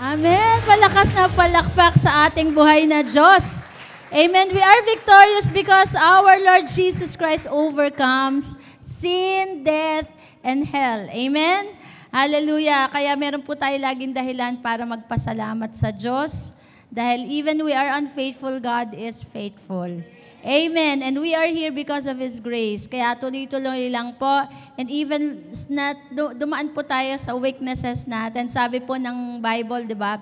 Amen. Malakas na palakpak sa ating buhay na Diyos. Amen. We are victorious because our Lord Jesus Christ overcomes sin, death, and hell. Amen. Hallelujah. Kaya meron po tayo laging dahilan para magpasalamat sa Diyos. Dahil even we are unfaithful, God is faithful. Amen. And we are here because of His grace. Kaya tuloy-tuloy lang po. And even dumaan po tayo sa weaknesses natin. Sabi po ng Bible, di ba?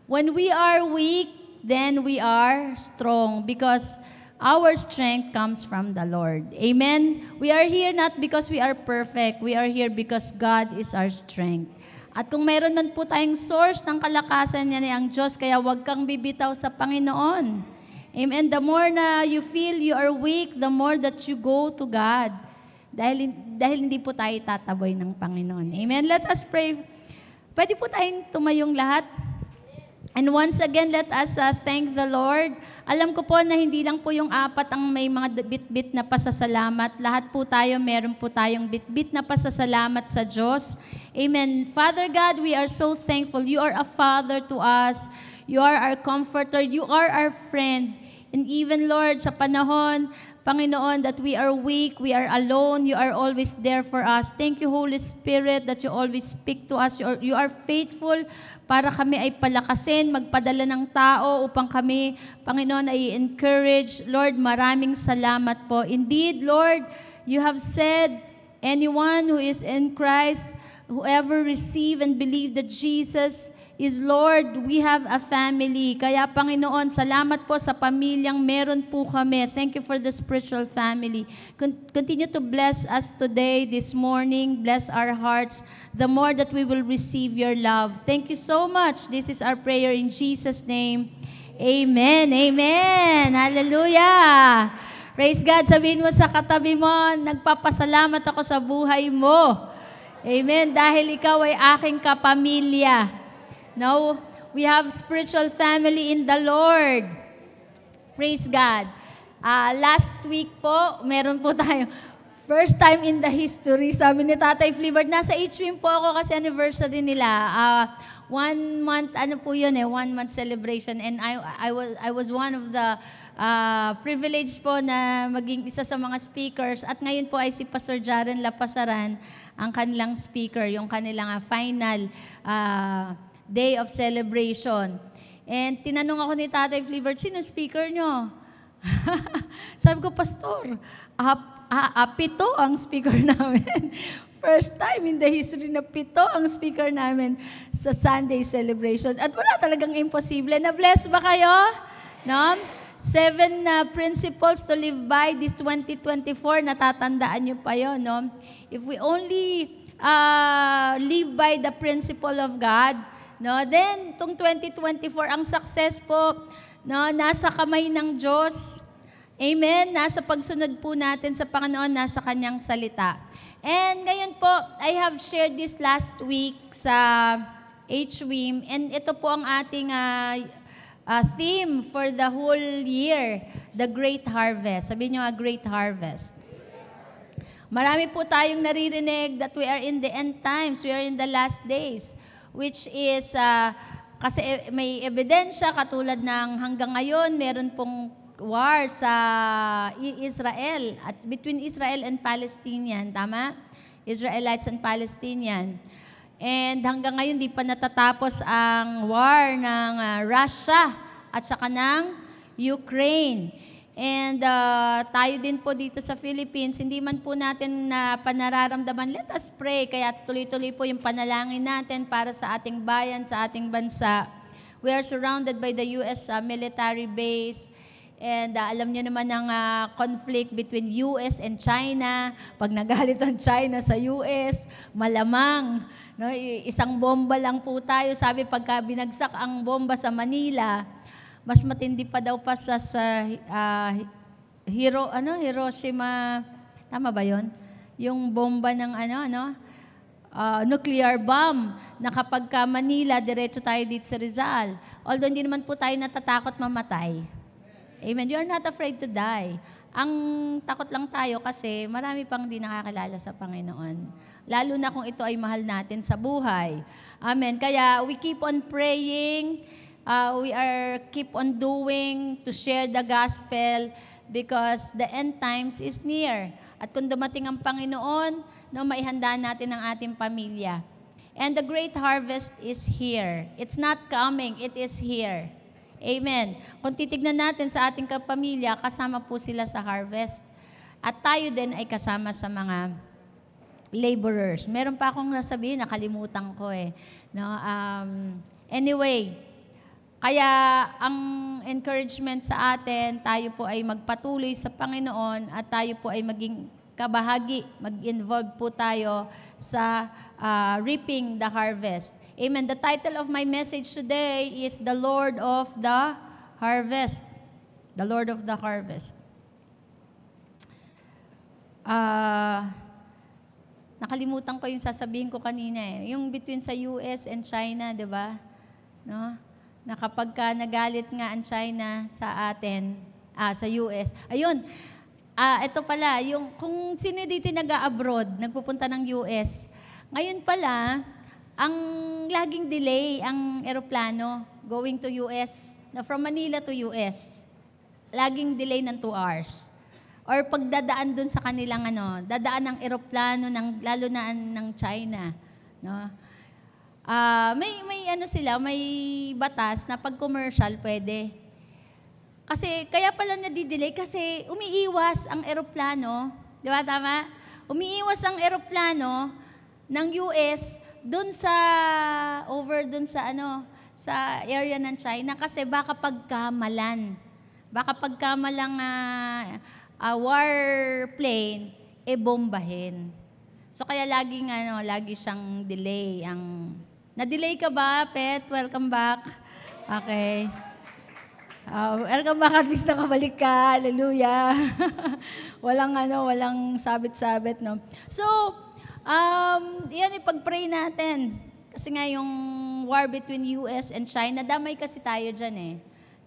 When we are weak, then we are strong because our strength comes from the Lord. Amen? We are here not because we are perfect. We are here because God is our strength. At kung mayroon man po tayong source ng kalakasan niya ang Diyos, kaya huwag kang bibitaw sa Panginoon. Amen. The more na you feel you are weak, the more that you go to God. Dahil hindi po tayo tataboy ng Panginoon. Amen. Let us pray. Pwede po tayong tumayong lahat. And once again, let us thank the Lord. Alam ko po na hindi lang po yung apat ang may mga bit-bit na pasasalamat. Lahat po tayo, meron po tayong bit-bit na pasasalamat sa Diyos. Amen. Father God, we are so thankful. You are a Father to us. You are our comforter. You are our friend. And even, Lord, sa panahon, Panginoon, that we are weak, we are alone, you are always there for us. Thank you, Holy Spirit, that you always speak to us. You are faithful para kami ay palakasin, magpadala ng tao upang kami, Panginoon, ay encourage. Lord, maraming salamat po. Indeed, Lord, you have said, anyone who is in Christ, whoever receive and believe that Jesus is Lord, we have a family. Kaya Panginoon, salamat po sa pamilyang meron po kami. Thank you for the spiritual family. Continue to bless us today, this morning. Bless our hearts, the more that we will receive your love. Thank you so much. This is our prayer in Jesus' name. Amen. Amen. Hallelujah. Praise God. Sabihin mo sa katabi mo, nagpapasalamat ako sa buhay mo. Amen. Dahil ikaw ay aking kapamilya. No, we have spiritual family in the Lord. Praise God. Last week po, meron po tayo, first time in the history, sabi ni Tatay Flibert, nasa HWIM po ako kasi anniversary nila. 1 month, 1 month celebration. And I was one of the privileged po na maging isa sa mga speakers. At ngayon po ay si Pastor Jaren Lapasaran, ang kanilang speaker, yung kanilang final day of celebration. And tinanong ako ni Tatay Flibert, sino speaker nyo? Sabi ko, Pastor, pito ang speaker namin. First time in the history na pito ang speaker namin sa Sunday celebration. At wala talagang imposible. Na-bless ba kayo? No? 7 principles to live by this 2024. Natatandaan nyo pa yun, no? If we only live by the principle of God, no, then, itong 2024, ang success po, no, nasa kamay ng Diyos. Amen? Nasa pagsunod po natin sa Panginoon, nasa Kanyang salita. And ngayon po, I have shared this last week sa HWIM, and ito po ang ating theme for the whole year, the Great Harvest. Sabihin nyo, a Great Harvest. Marami po tayong naririnig that we are in the end times, we are in the last days. Which is, kasi may ebidensya katulad ng hanggang ngayon, meron pong war sa Israel, at between Israel and Palestinian, tama? Israelites and Palestinian. And hanggang ngayon, di pa natatapos ang war ng Russia at saka ng Ukraine. And tayo din po dito sa Philippines, hindi man po natin panararamdaman, let us pray. Kaya tuloy-tuloy po yung panalangin natin para sa ating bayan, sa ating bansa. We are surrounded by the U.S. Military base. And alam niyo naman ang conflict between U.S. and China. Pag nagalit ang China sa U.S., malamang. No, isang bomba lang po tayo. Sabi, pagka binagsak ang bomba sa Manila, mas matindi pa daw pa sa Hiroshima, tama ba yon? Yung bomba ng nuclear bomb, na kapag ka Manila, diretso tayo dito sa Rizal. Although hindi naman po tayo natatakot mamatay. Amen. You are not afraid to die. Ang takot lang tayo kasi marami pang di nakakilala sa Panginoon. Lalo na kung ito ay mahal natin sa buhay. Amen. Kaya we keep on praying, we are keep on doing to share the gospel because the end times is near. At kung dumating ang Panginoon, no, maihanda natin ang ating pamilya. And the great harvest is here. It's not coming, it is here. Amen. Kung titignan natin sa ating kapamilya, kasama po sila sa harvest. At tayo din ay kasama sa mga laborers. Meron pa akong nasabihin, nakalimutan ko eh. No? Anyway, kaya ang encouragement sa atin, tayo po ay magpatuloy sa Panginoon at tayo po ay maging kabahagi, mag-involve po tayo sa reaping the harvest. Amen. The title of my message today is The Lord of the Harvest. The Lord of the Harvest. Nakalimutan ko yung sasabihin ko kanina eh. Yung between sa US and China, di ba? No? Na kapag ka nagalit nga ang China sa atin, sa US. Ayun, ito pala, yung, kung sino dito nag-abroad, nagpupunta ng US, ngayon pala, ang laging delay ang eroplano going to US, na from Manila to US. Laging delay ng 2 hours. Or pagdadaan dun sa kanilang dadaan ng eroplano lalo na ng China, no? May sila, may batas na pag commercial pwede. Kasi kaya pala nadidelay kasi umiiwas ang eroplano, di ba tama? Umiiwas ang eroplano ng US dun sa sa area ng China kasi baka pagkamalang warplane bombahin. So kaya lagi siyang delay. Na-delay ka ba, Pet? Welcome back. Okay. Welcome back, at least nakabalik ka. Hallelujah. walang sabit-sabit, no. So, yan ipag-pray natin. Kasi nga yung war between US and China, damay kasi tayo dyan eh.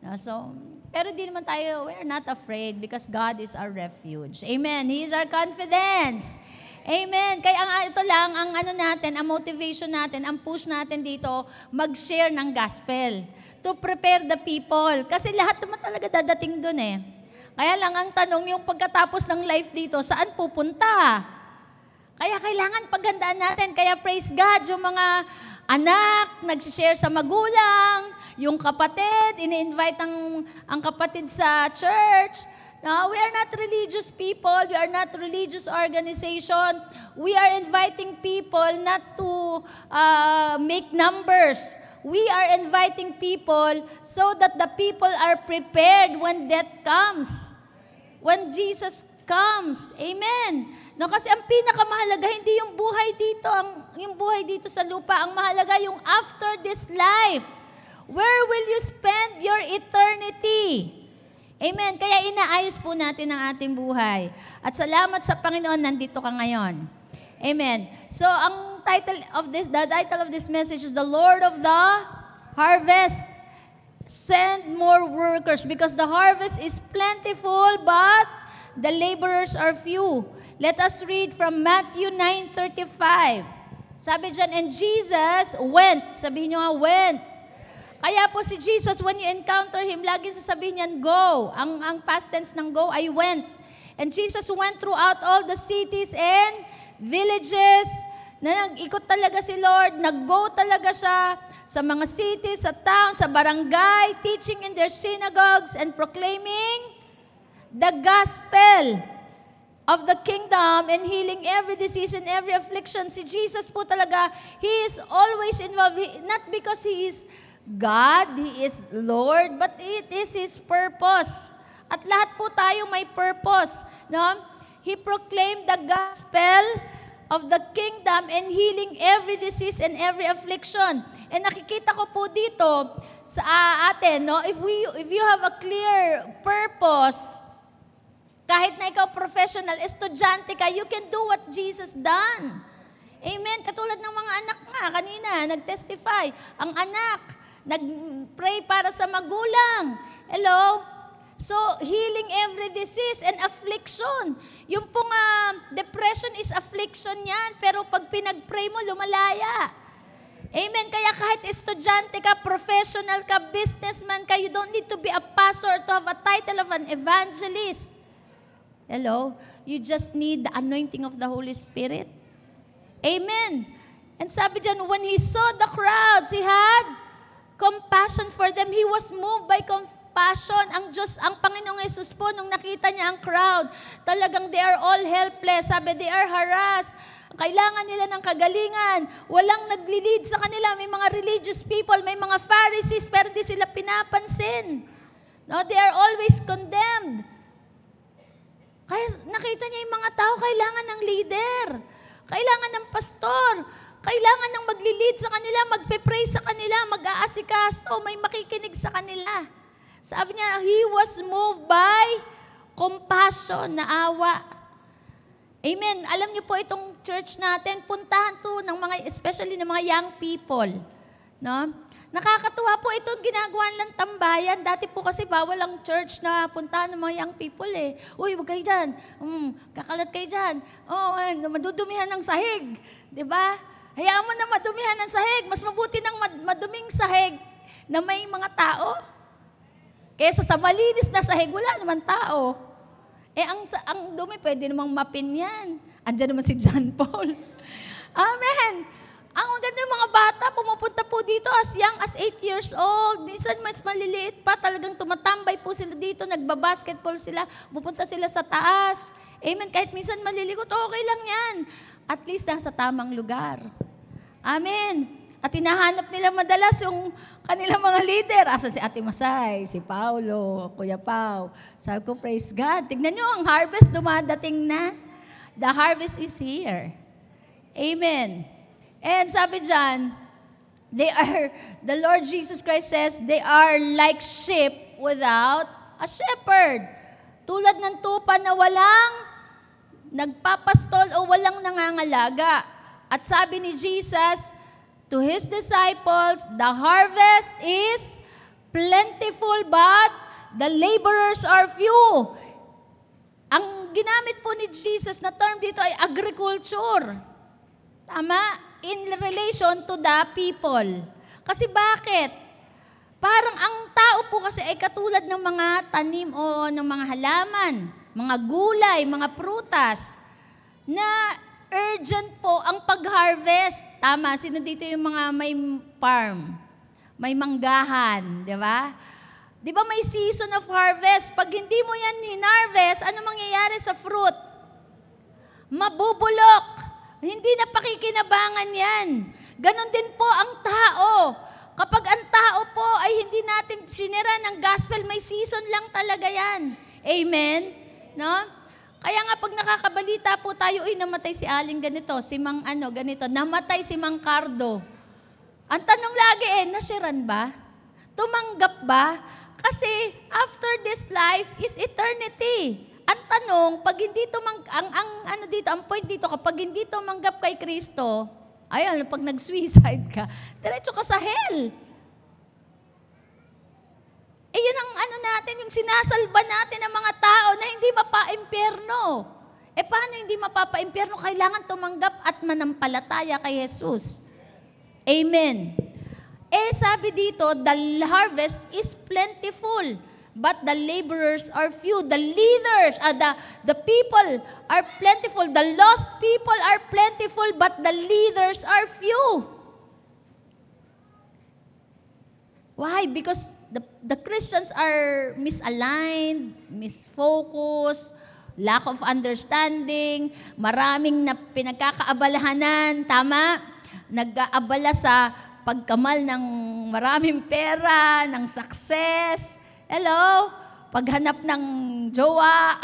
No? So, pero di naman tayo, we're not afraid because God is our refuge. Amen. He is our confidence. Amen. Kaya ito lang, ang motivation natin, ang push natin dito, mag-share ng gospel to prepare the people. Kasi lahat naman talaga dadating dun eh. Kaya lang ang tanong, yung pagkatapos ng life dito, saan pupunta? Kaya kailangan paghandaan natin. Kaya praise God, yung mga anak, nagsishare sa magulang, yung kapatid, ini-invite ang kapatid sa church. No, we are not religious people. We are not religious organization. We are inviting people not to make numbers. We are inviting people so that the people are prepared when death comes. When Jesus comes. Amen. No, kasi ang pinakamahalaga hindi yung buhay dito sa lupa. Ang mahalaga yung after this life. Where will you spend your eternity? Amen. Kaya inaayos po natin ang ating buhay. At salamat sa Panginoon, nandito ka ngayon. Amen. So, the title of this message is The Lord of the Harvest. Send more workers because the harvest is plentiful, but the laborers are few. Let us read from Matthew 9:35. Sabi dyan, and Jesus went. Sabihin nyo nga, went. Kaya po si Jesus, when you encounter Him, laging sasabihin niyan, go. Ang past tense ng go ay went. And Jesus went throughout all the cities and villages. Nag-ikot talaga si Lord. Nag-go talaga siya sa mga cities, sa towns, sa barangay, teaching in their synagogues and proclaiming the gospel of the kingdom and healing every disease and every affliction. Si Jesus po talaga, He is always involved. Not because He is God, He is Lord, but it is His purpose. At lahat po tayo may purpose. No? He proclaimed the gospel of the kingdom and healing every disease and every affliction. And nakikita ko po dito sa atin, no? If you have a clear purpose, kahit na ikaw professional, estudyante ka, you can do what Jesus done. Amen. Katulad ng mga anak nga, kanina, nag-testify. Ang anak, nag-pray para sa magulang. Hello? So, healing every disease and affliction. Yung pong depression is affliction yan, pero pag pinag-pray mo, lumalaya. Amen. Kaya kahit estudyante ka, professional ka, businessman ka, you don't need to be a pastor to have a title of an evangelist. Hello? You just need the anointing of the Holy Spirit. Amen. And sabi dyan, when he saw the crowds, he had compassion for them. He was moved by compassion. Ang Diyos, ang Panginoong Yesus po, nung nakita niya ang crowd, talagang they are all helpless. Sabi, they are harassed. Kailangan nila ng kagalingan. Walang nagli-lead sa kanila. May mga religious people, may mga Pharisees, pero hindi sila pinapansin. No, they are always condemned. Kaya nakita niya yung mga tao, kailangan ng leader. Kailangan ng pastor. Kailangan ng magli-lead sa kanila, magpe-pray sa kanila, mag-aasikaso, may makikinig sa kanila. Sabi niya, he was moved by compassion, naawa. Amen. Alam niyo po itong church natin, puntahan to ng mga, especially ng mga young people. No? Nakakatuwa po itong ginagawa lang tambayan. Dati po kasi bawal ang church na puntahan ng mga young people eh. Uy, huwag kayo dyan. Kakalat kayo dyan. Madudumihan ng sahig. Diba? Hayaan mo na madumihan ng sahig. Mas mabuti ng maduming sahig na may mga tao. Kesa sa malinis na sahig, wala naman tao. Ang dumi, pwede namang mapin yan. Andiyan naman si John Paul. Amen. Ang maganda yung mga bata, pumupunta po dito as young as 8 years old. Minsan mas maliliit pa, talagang tumatambay po sila dito, nagbabasketball sila, pupunta sila sa taas. Amen. Kahit minsan maliligot, okay lang yan. At least nasa tamang lugar. Amen. At hinahanap nila madalas yung kanilang mga leader. Asan si Ate Masay, si Paulo, Kuya Pao. Sabi ko, praise God. Tignan nyo, ang harvest dumadating na. The harvest is here. Amen. And sabi dyan, the Lord Jesus Christ says, they are like sheep without a shepherd. Tulad ng tupa na walang nagpapastol o walang nangangalaga. At sabi ni Jesus, to His disciples, the harvest is plentiful, but the laborers are few. Ang ginamit po ni Jesus na term dito ay agriculture. Tama? In relation to the people. Kasi bakit? Parang ang tao po kasi ay katulad ng mga tanim o ng mga halaman, mga gulay, mga prutas, na urgent po ang pag-harvest. Tama, sino dito yung mga may farm? May manggahan, di ba? Di ba may season of harvest? Pag hindi mo yan hinarvest, ano mangyayari sa fruit? Mabubulok. Hindi na pakikinabangan yan. Ganon din po ang tao. Kapag ang tao po ay hindi natin sinira ng gospel, may season lang talaga yan. Amen? No? Kaya nga pag nakakabalita po tayo, namatay si Aling ganito, si Mang ganito, namatay si Mang Cardo. Ang tanong lagi nasyaran ba? Tumanggap ba? Kasi after this life is eternity. Ang tanong, pag hindi ang point dito, kapag hindi tumanggap kay Kristo, ayun, pag nag-suicide ka, diretso ka sa hell. Yun ang natin, yung sinasalba natin ng mga tao na hindi mapa-impyerno. Paano hindi mapapa-impyerno? Kailangan tumanggap at manampalataya kay Jesus. Amen. Sabi dito, the harvest is plentiful, but the laborers are few. The leaders, the people are plentiful. The lost people are plentiful, but the leaders are few. Why? Because the Christians are misaligned, misfocused, lack of understanding, maraming na pinagkakaabalahanan, tama? Nag-aabala sa pagkamal ng maraming pera, ng success. Hello? Paghanap ng jowa.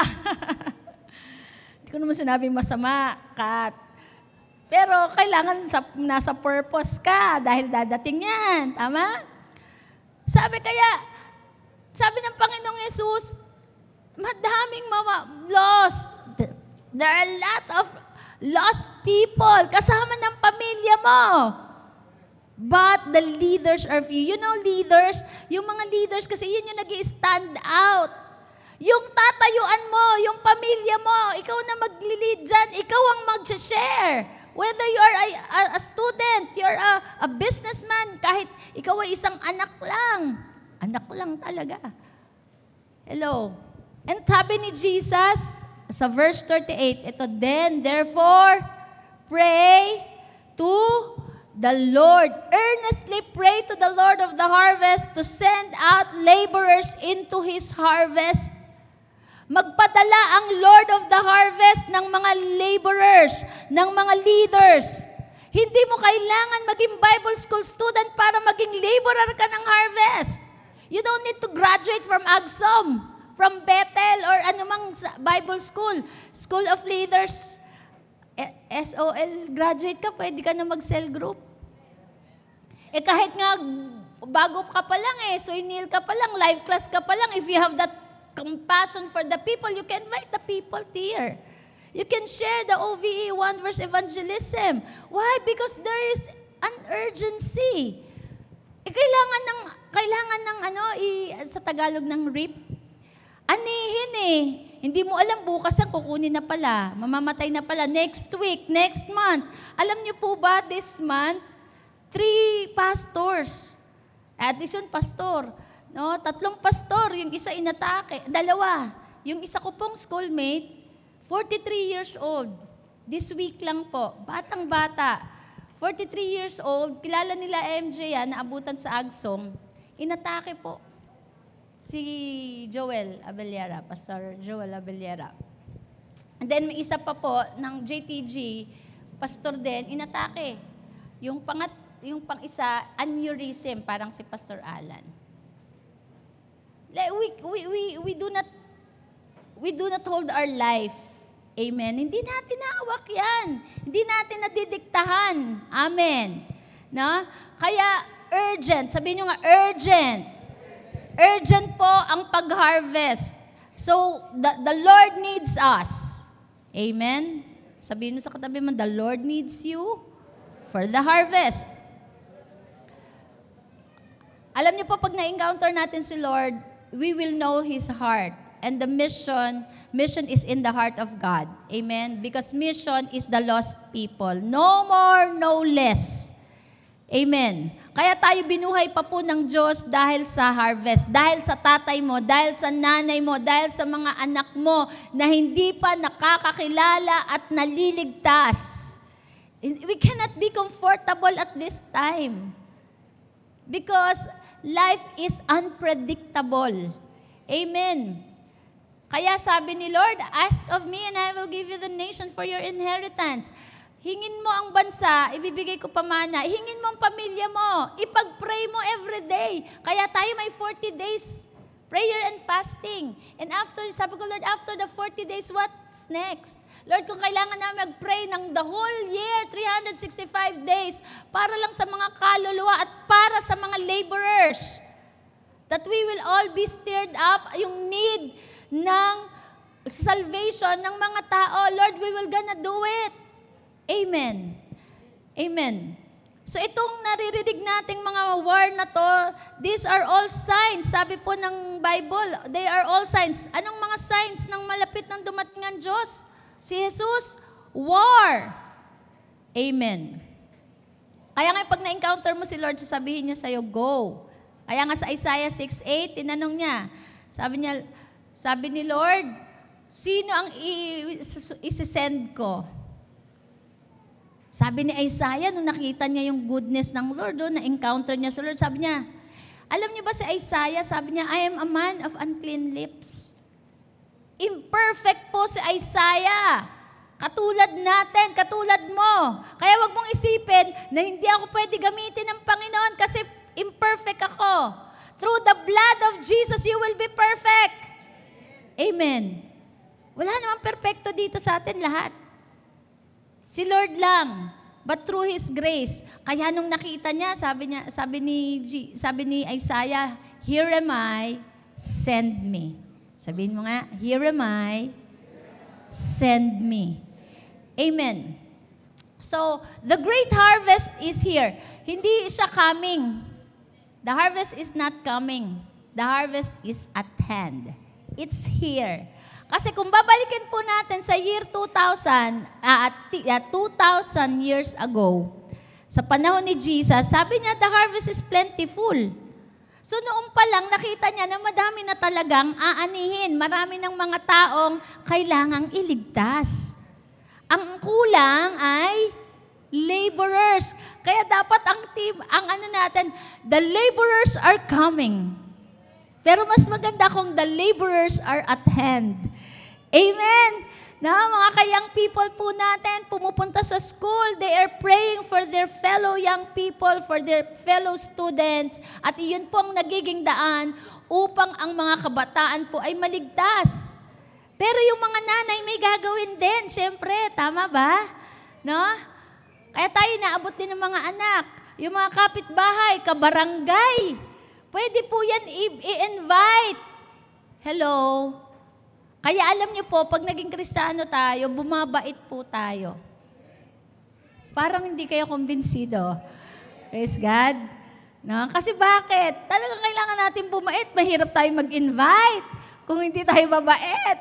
Hindi ko naman sinabing masama, Kat. Pero kailangan nasa purpose ka dahil dadating yan, tama? Sabi ng Panginoong Yesus, madaming lost. There are a lot of lost people, kasama ng pamilya mo. But the leaders are few. You know leaders? Yung mga leaders kasi yun yung nag-stand out. Yung tatayuan mo, yung pamilya mo, ikaw na maglilid dyan, ikaw ang mag-share. Whether you are a student, you're a businessman, kahit ikaw ay isang anak lang talaga. Hello. And sabi ni Jesus, sa verse 38, ito, then, therefore, pray to the Lord. Earnestly pray to the Lord of the harvest to send out laborers into His harvest. Magpadala ang Lord of the harvest ng mga laborers, ng mga leaders. Hindi mo kailangan maging Bible school student para maging laborer ka ng harvest. You don't need to graduate from AGSOM, from Bethel, or anumang Bible school. School of Leaders, SOL, graduate ka, pwede ka na mag-cell group. Kahit nga, bago ka pa lang suinil ka pa lang, life class ka pa lang, if you have that compassion for the people, you can invite the people here. You can share the OVE one verse evangelism. Why? Because there is an urgency. Kailangan ng sa Tagalog ng RIP. Anihin Hindi mo alam bukas ang kukunin na pala. Mamamatay na pala. Next week, next month. Alam niyo po ba, this month, 3 pastors. At least yun, pastor. No? 3 pastor. Yung isa inatake. 2. Yung isa ko pong schoolmate, 43 years old. This week lang po. Batang-bata. 43 years old. Kilala nila MJ naabutan sa AGSOM. Inatake po. Si Joel Abellera, Pastor Joel Abellera. And then may isa pa po ng JTG, pastor din, inatake. Yung pang-isa, aneurysm, parang si Pastor Alan. We do not hold our life. Amen. Hindi natin naawak yan. Hindi natin nadidiktahan. Amen. No? Kaya urgent. Sabihin nyo nga, urgent. Urgent po ang pag-harvest. So, the Lord needs us. Amen? Sabihin mo sa katabi mo, the Lord needs you for the harvest. Alam niyo po, pag na-encounter natin si Lord, we will know His heart. And the mission is in the heart of God. Amen? Because mission is the lost people. No more, no less. Amen. Kaya tayo binuhay pa po ng Diyos dahil sa harvest, dahil sa tatay mo, dahil sa nanay mo, dahil sa mga anak mo na hindi pa nakakakilala at naliligtas. We cannot be comfortable at this time because life is unpredictable. Amen. Kaya sabi ni Lord, ask of me and I will give you the nation for your inheritance. Hingin mo ang bansa, ibibigay ko pamana. Hingin mo ang pamilya mo. Ipag-pray mo every day. Kaya tayo may 40 days prayer and fasting. And sabi ko, Lord, after the 40 days, what's next? Lord, kung kailangan namin mag-pray ng the whole year, 365 days, para lang sa mga kaluluwa at para sa mga laborers, that we will all be stirred up, yung need ng salvation ng mga tao. Lord, we will gonna do it. Amen. Amen. So itong naririnig nating mga word na to, these are all signs. Sabi po ng Bible, they are all signs. Anong mga signs ng malapit ng dumating ang Diyos? Si Jesus, war. Amen. Kaya nga pag na-encounter mo si Lord, sasabihin niya sa'yo, go. Kaya nga sa Isaiah 6:8, tinanong niya, sabi ni Lord, sino ang isi-send ko? Sabi ni Isaiah, nung nakita niya yung goodness ng Lord, na-encounter niya sa Lord, sabi niya, alam niyo ba si Isaiah, sabi niya, I am a man of unclean lips. Imperfect po si Isaiah. Katulad natin, katulad mo. Kaya wag mong isipin na hindi ako pwede gamitin ng Panginoon kasi imperfect ako. Through the blood of Jesus, you will be perfect. Amen. Wala namang perfecto dito sa atin lahat. Si Lord lang. But through His grace. Kaya nung nakita niya, sabi ni Isaiah, here am I, send me. Sabihin mo nga, here am I, send me. Amen. So, the great harvest is here. Hindi siya coming. The harvest is not coming. The harvest is at hand. It's here. Kasi kung babalikin po natin sa year 2000 years ago, sa panahon ni Jesus, sabi niya, the harvest is plentiful. So noon pa lang, nakita niya na madami na talagang aanihin. Marami ng mga taong kailangang iligtas. Ang kulang ay laborers. Kaya dapat the laborers are coming. Pero mas maganda kung the laborers are at hand. Amen! Mga ka-young people po natin, pumupunta sa school, they are praying for their fellow young people, for their fellow students, at iyon po ang nagiging daan upang ang mga kabataan po ay maligtas. Pero yung mga nanay may gagawin din, syempre, tama ba? No? Kaya tayo naabot din ng mga anak, yung mga kapitbahay, kabarangay, pwede po yan i-invite. Hello? Kaya alam niyo po, pag naging Kristiyano tayo, bumabait po tayo. Parang hindi kayo kumbinsido. Praise God. No? Kasi bakit? Talagang kailangan natin bumait. Mahirap tayo mag-invite kung hindi tayo babait.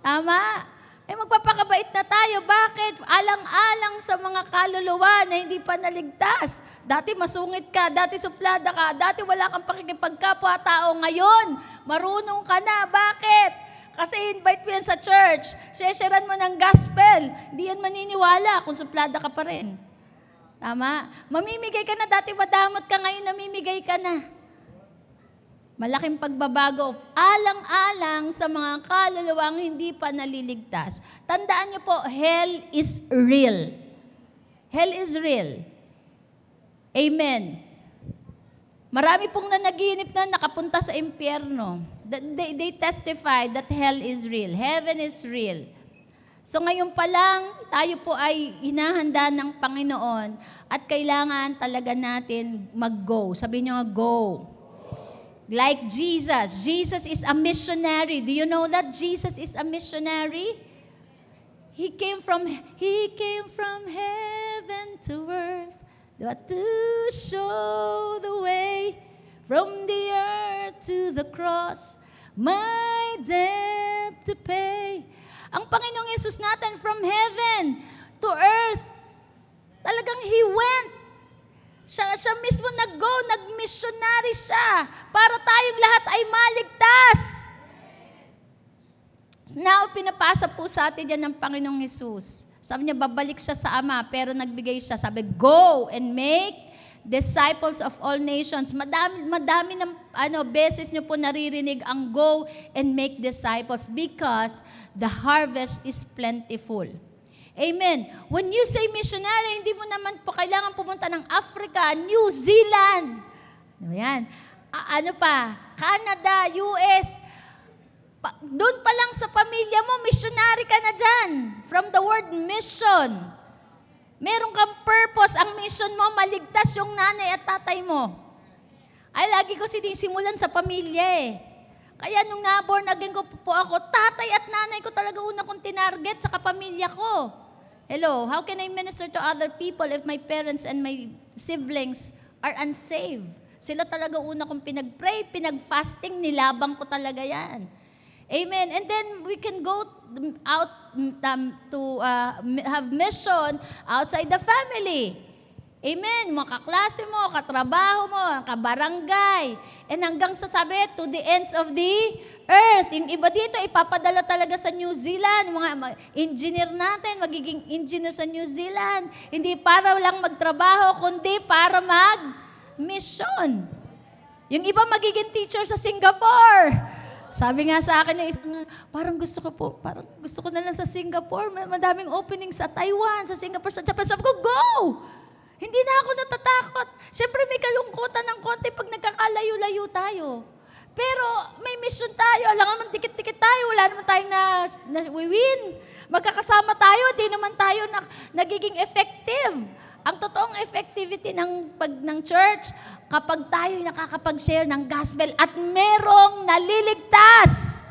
Tama? Magpapakabait na tayo. Bakit? Alang-alang sa mga kaluluwa na hindi pa naligtas. Dati masungit ka, dati suplada ka, dati wala kang pakikipagkapwa-tao. Ngayon, marunong ka na. Bakit? Kasi invite mo yan sa church. Shesharan mo ng gospel. Hindi yan maniniwala kung suplada ka pa rin. Tama? Mamimigay ka na. Dati madamot ka, ngayon namimigay ka na. Malaking pagbabago. Alang-alang sa mga kaluluwang hindi pa naliligtas. Tandaan niyo po, hell is real. Hell is real. Amen. Marami pong nanaginip na nakapunta sa impyerno. They testify that hell is real. Heaven is real. So ngayon pa lang, tayo po ay hinahanda ng Panginoon at kailangan talaga natin mag-go. Sabi niyo, go. Like Jesus. Jesus is a missionary. Do you know that Jesus is a missionary? He came from heaven to earth, but to show the way from the earth to the cross, my debt to pay. Ang Panginoong Yesus natin from heaven to earth, talagang He went. Siya mismo nag-go, nag-missionary siya para tayong lahat ay maligtas. Now, pinapasa po sa atin yan ng Panginoong Yesus. Sabi niya, babalik siya sa Ama, pero nagbigay siya. Sabi, go and make disciples of all nations. Madami ng beses niyo po naririnig ang go and make disciples because the harvest is plentiful. Amen. When you say missionary, hindi mo naman po kailangan pumunta ng Africa, New Zealand. Ayan. Canada, US. Doon pa lang sa pamilya mo, missionary ka na dyan. From the word mission. Meron kang purpose. Ang mission mo, maligtas yung nanay at tatay mo. Ay, lagi ko sinisimulan sa pamilya eh. Kaya nung na-born again ko po ako, tatay at nanay ko talaga una kong tinarget sa pamilya ko. Hello, how can I minister to other people if my parents and my siblings are unsaved? Sila talaga una kong pinag-pray, pinag-fasting, nilabang ko talaga yan. Amen. And then we can go out to have mission outside the family. Amen. Mga kaklase mo, katrabaho mo, kabarangay. And hanggang sasabi, to the ends of the earth. Yung iba dito, ipapadala talaga sa New Zealand. Mga engineer natin, magiging engineer sa New Zealand. Hindi para lang magtrabaho, kundi para mag-mission. Yung iba magiging teacher sa Singapore. Sabi nga sa akin, parang gusto ko na lang sa Singapore. Madaming opening sa Taiwan, sa Singapore, sa Japan. Sabi ko, go! Hindi na ako natatakot. Siyempre may kalungkutan ng konti pag nagkakalayo-layo tayo. Pero may mission tayo. Alam naman, tikit-tikit tayo. Wala naman tayong na-win. Magkakasama tayo, di naman tayo nagiging effective. Ang totoong effectivity ng church, kapag tayo nakakapag-share ng gospel at merong naliligtas.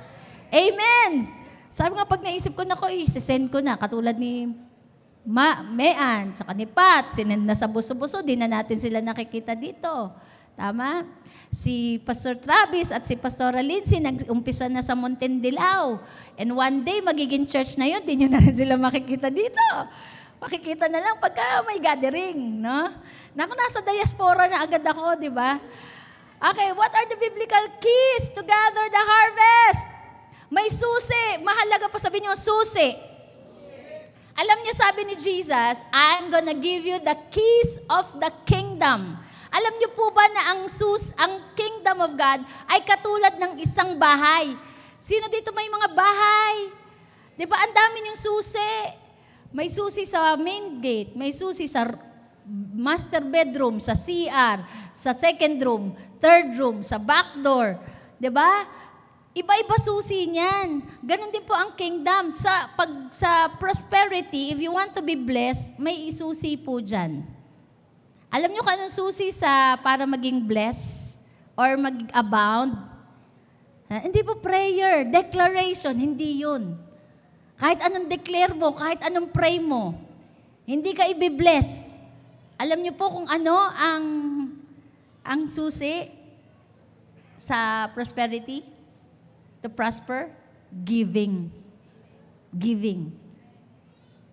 Amen! Sabi nga, pag naisip ko na ko, isisend ko na. Katulad ni Mean, sa ni Pat, sinend na sa buso-buso, di na natin sila nakikita dito. Tama? Si Pastor Travis at si Pastora Lindsay nag-umpisa na sa Muntindilaw. And one day, magiging church na yun, di nyo na rin sila makikita dito. Makikita na lang pagka may gathering, no? Naku, nasa diaspora na agad ako, di ba? Okay, what are the biblical keys to gather the harvest? May susi. Mahalaga pa sabihin nyo, susi. Alam niyo, sabi ni Jesus, I'm gonna give you the keys of the kingdom. Alam niyo po ba na ang kingdom of God ay katulad ng isang bahay? Sino dito may mga bahay? Di ba, ang dami niyong susi. May susi sa main gate, may susi sa master bedroom, sa CR, sa second room, third room, sa back door. Di ba? Iba-iba susi niyan. Ganon din po ang kingdom. Sa prosperity, if you want to be blessed, may isusi po dyan. Alam niyo kung anong susi para maging blessed or mag-abound? Hindi po prayer, declaration, hindi yun. Kahit anong declare mo, kahit anong pray mo, hindi ka i-bless. Alam niyo po kung ano ang susi sa prosperity? To prosper? Giving. Giving.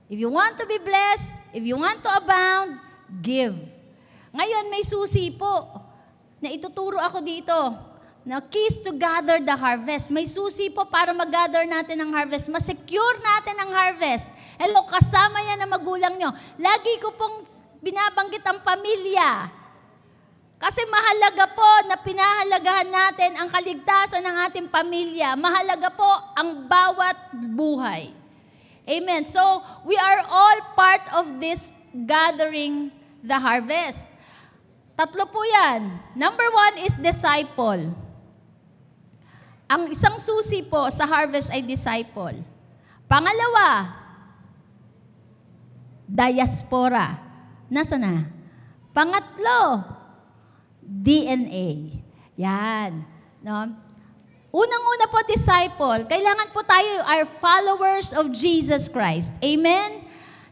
If you want to be blessed, if you want to abound, give. Ngayon, may susi po na ituturo ako dito. Na keys to gather the harvest. May susi po para mag-gather natin ang harvest. Ma-secure natin ang harvest. Hello, kasama yan ang magulang nyo. Lagi ko pong binabanggit ang pamilya. Kasi mahalaga po na pinahalagahan natin ang kaligtasan ng ating pamilya. Mahalaga po ang bawat buhay. Amen. So, we are all part of this gathering the harvest. Tatlo po yan. Number 1 is disciple. Ang isang susi po sa harvest ay disciple. Pangalawa, diaspora. Nasa na? Pangatlo, DNA. Yan. No? Unang-una po, disciple. Kailangan po tayo are followers of Jesus Christ. Amen?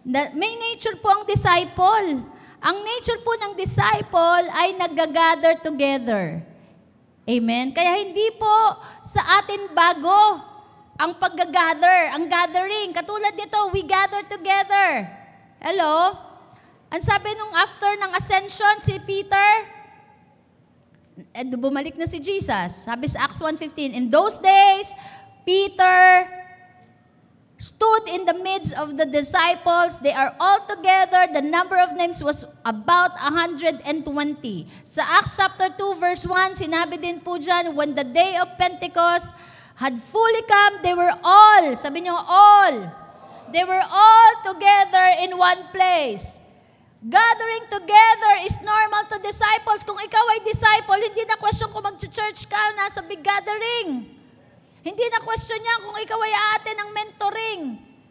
May nature po ang disciple. Ang nature po ng disciple ay nag-gather together. Amen? Kaya hindi po sa atin bago ang pag-gather, ang gathering. Katulad dito, we gather together. Hello? Ang sabi nung after ng ascension, si Peter, bumalik na si Jesus. Sabi sa Acts 1:15, in those days, Peter stood in the midst of the disciples. They are all together. The number of names was about 120. Sa Acts chapter 2 verse 1, sinabi din po dyan, when the day of Pentecost had fully come, they were all, sabi niyo all, they were all together in one place. Gathering together is normal to disciples. Kung ikaw ay disciple, hindi na question kung mag-church ka, nasa big gathering. Hindi na question yan kung ikaw ay ate ng mentoring.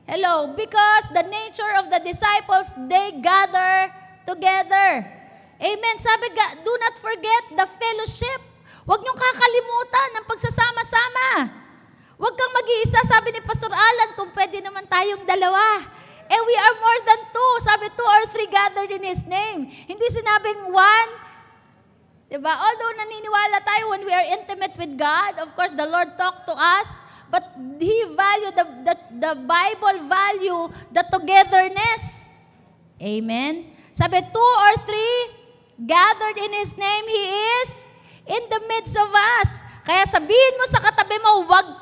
Hello, because the nature of the disciples, they gather together. Amen. Sabi, do not forget the fellowship. Huwag niyong kakalimutan ang pagsasama-sama. Huwag kang mag-iisa, sabi ni Pastor Alan, kung pwede naman tayong dalawa. We are more than 2. Sabi 2 or 3 gathered in His name. Hindi sinabing 1. Diba? Although naniniwala tayo when we are intimate with God, of course, the Lord talked to us, but He valued, the Bible value the togetherness. Amen? Sabi, 2 or 3 gathered in His name, He is in the midst of us. Kaya sabihin mo sa katabi mo, wag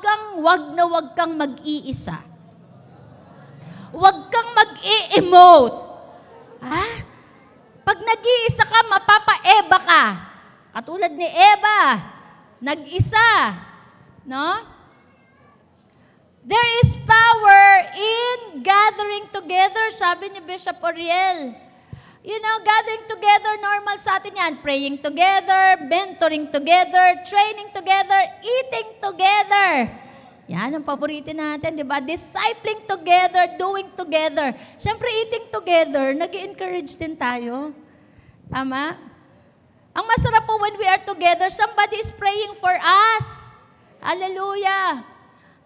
kang mag-iisa. Wag kang mag-i-emote. Ha? Pag nag-iisa ka, mapapa-Eva ka. Katulad ni Eva, nag-isa. No? There is power in gathering together, sabi ni Bishop Oriel. You know, gathering together, normal sa atin yan. Praying together, mentoring together, training together, eating together. Yan ang paborito natin, di ba? Discipling together, doing together. Siyempre, eating together, nag-encourage din tayo. Tama? Ang masarap po when we are together, somebody is praying for us. Hallelujah.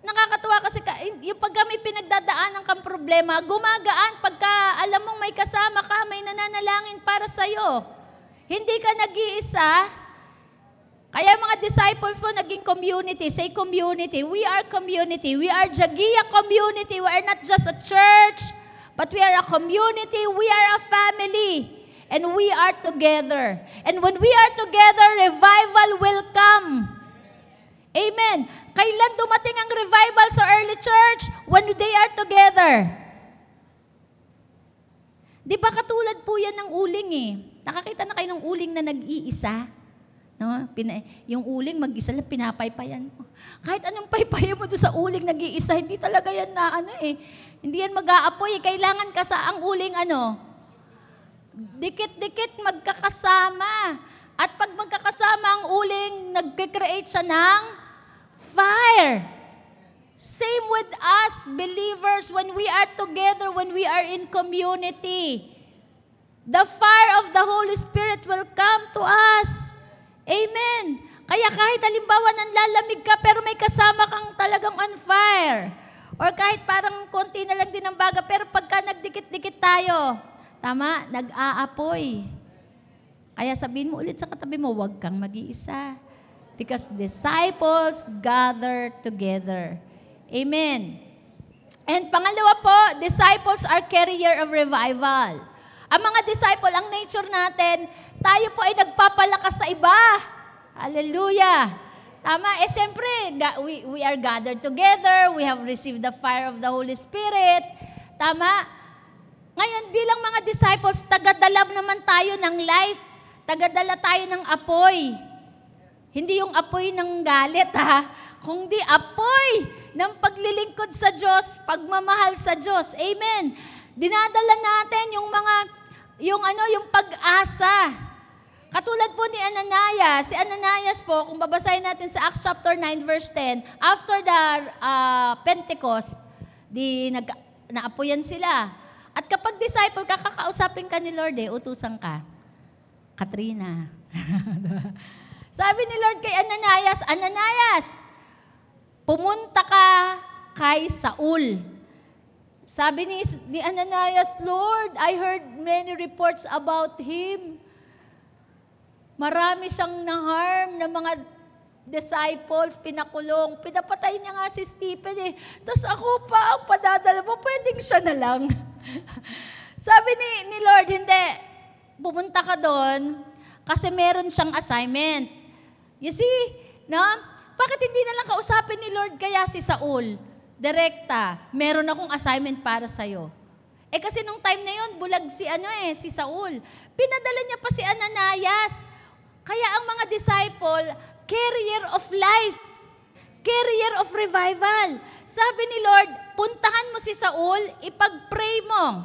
Nakakatuwa kasi yung pag kami pinagdadaan ng kang problema, gumagaan pagka alam mong may kasama ka, may nananalangin para sa'yo. Hindi ka nag-iisa, Kaya mga disciples po naging community. Say community. We are community. We are Jagia community. We are not just a church, but we are a community. We are a family. And we are together. And when we are together, revival will come. Amen. Kailan dumating ang revival sa early church? When they are together. Di ba katulad po yan ng uling eh? Nakakita na kayo ng uling na nag-iisa? No? Yung uling, mag-isa lang, pinapaypayan mo. Kahit anong paypayan mo doon sa uling, nag-iisa, hindi talaga yan na hindi yan mag-aapoy. Kailangan ka sa ang uling dikit-dikit magkakasama. At pag magkakasama ang uling, nag-create siya ng fire. Same with us, believers, when we are together, when we are in community. The fire of the Holy Spirit will come to us. Amen. Kaya kahit halimbawa nanlalamig ka pero may kasama kang talagang on fire. Or kahit parang konti na lang din ang baga pero pagka nagdikit-dikit tayo, tama, nag-aapoy. Kaya sabihin mo ulit sa katabi mo, huwag kang mag-iisa. Because disciples gather together. Amen. And pangalawa po, disciples are carrier of revival. Ang mga disciple, ang nature natin, tayo po ay nagpapalakas sa iba. Hallelujah. Tama. Siyempre, we are gathered together. We have received the fire of the Holy Spirit. Tama. Ngayon, bilang mga disciples, tagadala naman tayo ng life. Tagadala tayo ng apoy. Hindi yung apoy ng galit, kundi apoy ng paglilingkod sa Diyos, pagmamahal sa Diyos. Amen. Dinadala natin yung pag-asa. Katulad po ni Ananias. Si Ananias po, kung babasahin natin sa Acts chapter 9 verse 10, after the Pentecost, naapoyan sila. At kapag disciple ka, kakausapin ka ni Lord, utusan ka. Katrina. Sabi ni Lord kay Ananias, Ananias, pumunta ka kay Saul. Sabi ni Ananias, Lord, I heard many reports about him. Marami siyang na-harm ng mga disciples, pinakulong. Pinapatay niya nga si Stephen Tapos ako pa ang padadala mo, pwedeng siya na lang. Sabi ni Lord, hindi. Pumunta ka doon kasi meron siyang assignment. You see, no? Bakit hindi na lang kausapin ni Lord kaya si Saul? Direkta, meron akong assignment para sa'yo. Kasi nung time na yun, bulag si Saul. Pinadala niya pa si Ananias. Kaya ang mga disciple, carrier of life, carrier of revival. Sabi ni Lord, puntahan mo si Saul, ipag-pray mo.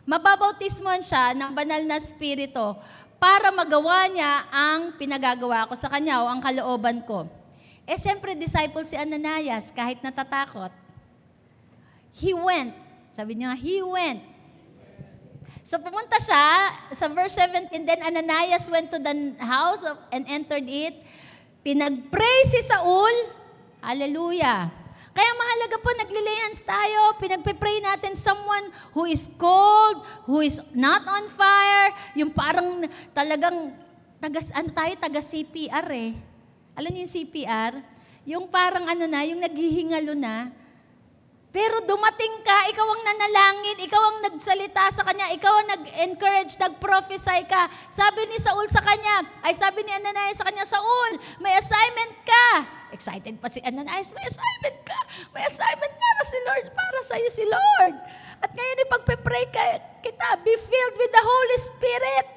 Mababautismohan siya ng banal na spirito para magawa niya ang pinagagawa ko sa kanya o ang kalooban ko. Siyempre, disciple si Ananias, kahit natatakot. He went. Sabi niya, he went. So pumunta siya sa verse 17, then Ananias went to the house and entered it. Pinag-pray si Saul. Hallelujah. Kaya mahalaga po, nagli-lay hands tayo, pinagpe-pray natin someone who is cold, who is not on fire, yung parang talagang, taga CPR Alam niyo yung CPR? Yung parang yung naghihingalo na. Pero dumating ka, ikaw ang nanalangin, ikaw ang nagsalita sa kanya, ikaw ang nag-encourage, nag-prophesy ka. Sabi ni Ananias sa kanya, Saul, may assignment ka. Excited pa si Ananias, may assignment ka. May assignment para sa'yo si Lord. At ngayon ipagpe-pray kita, be filled with the Holy Spirit.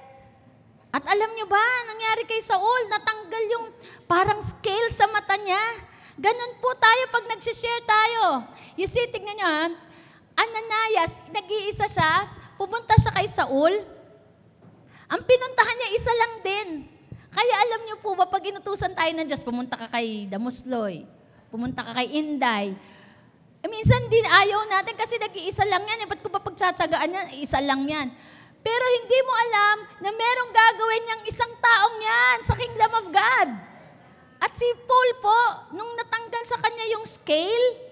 At alam niyo ba, nangyari kay Saul, natanggal yung parang scale sa mata niya. Ganun po tayo pag nagsishare tayo. You see, tignan niyo Ananias, nag-iisa siya, pumunta siya kay Saul. Ang pinuntahan niya, isa lang din. Kaya alam niyo po ba, pag inutusan tayo ng Diyos, pumunta ka kay Damusloy, pumunta ka kay Inday. Minsan din ayaw natin kasi nag-iisa lang yan. Ba't ko pa pagtsatsagaan yan? Isa lang yan. Pero hindi mo alam na merong gagawin niyang isang taong yan sa Kingdom of God. At si Paul po, nung natanggal sa kanya yung scale,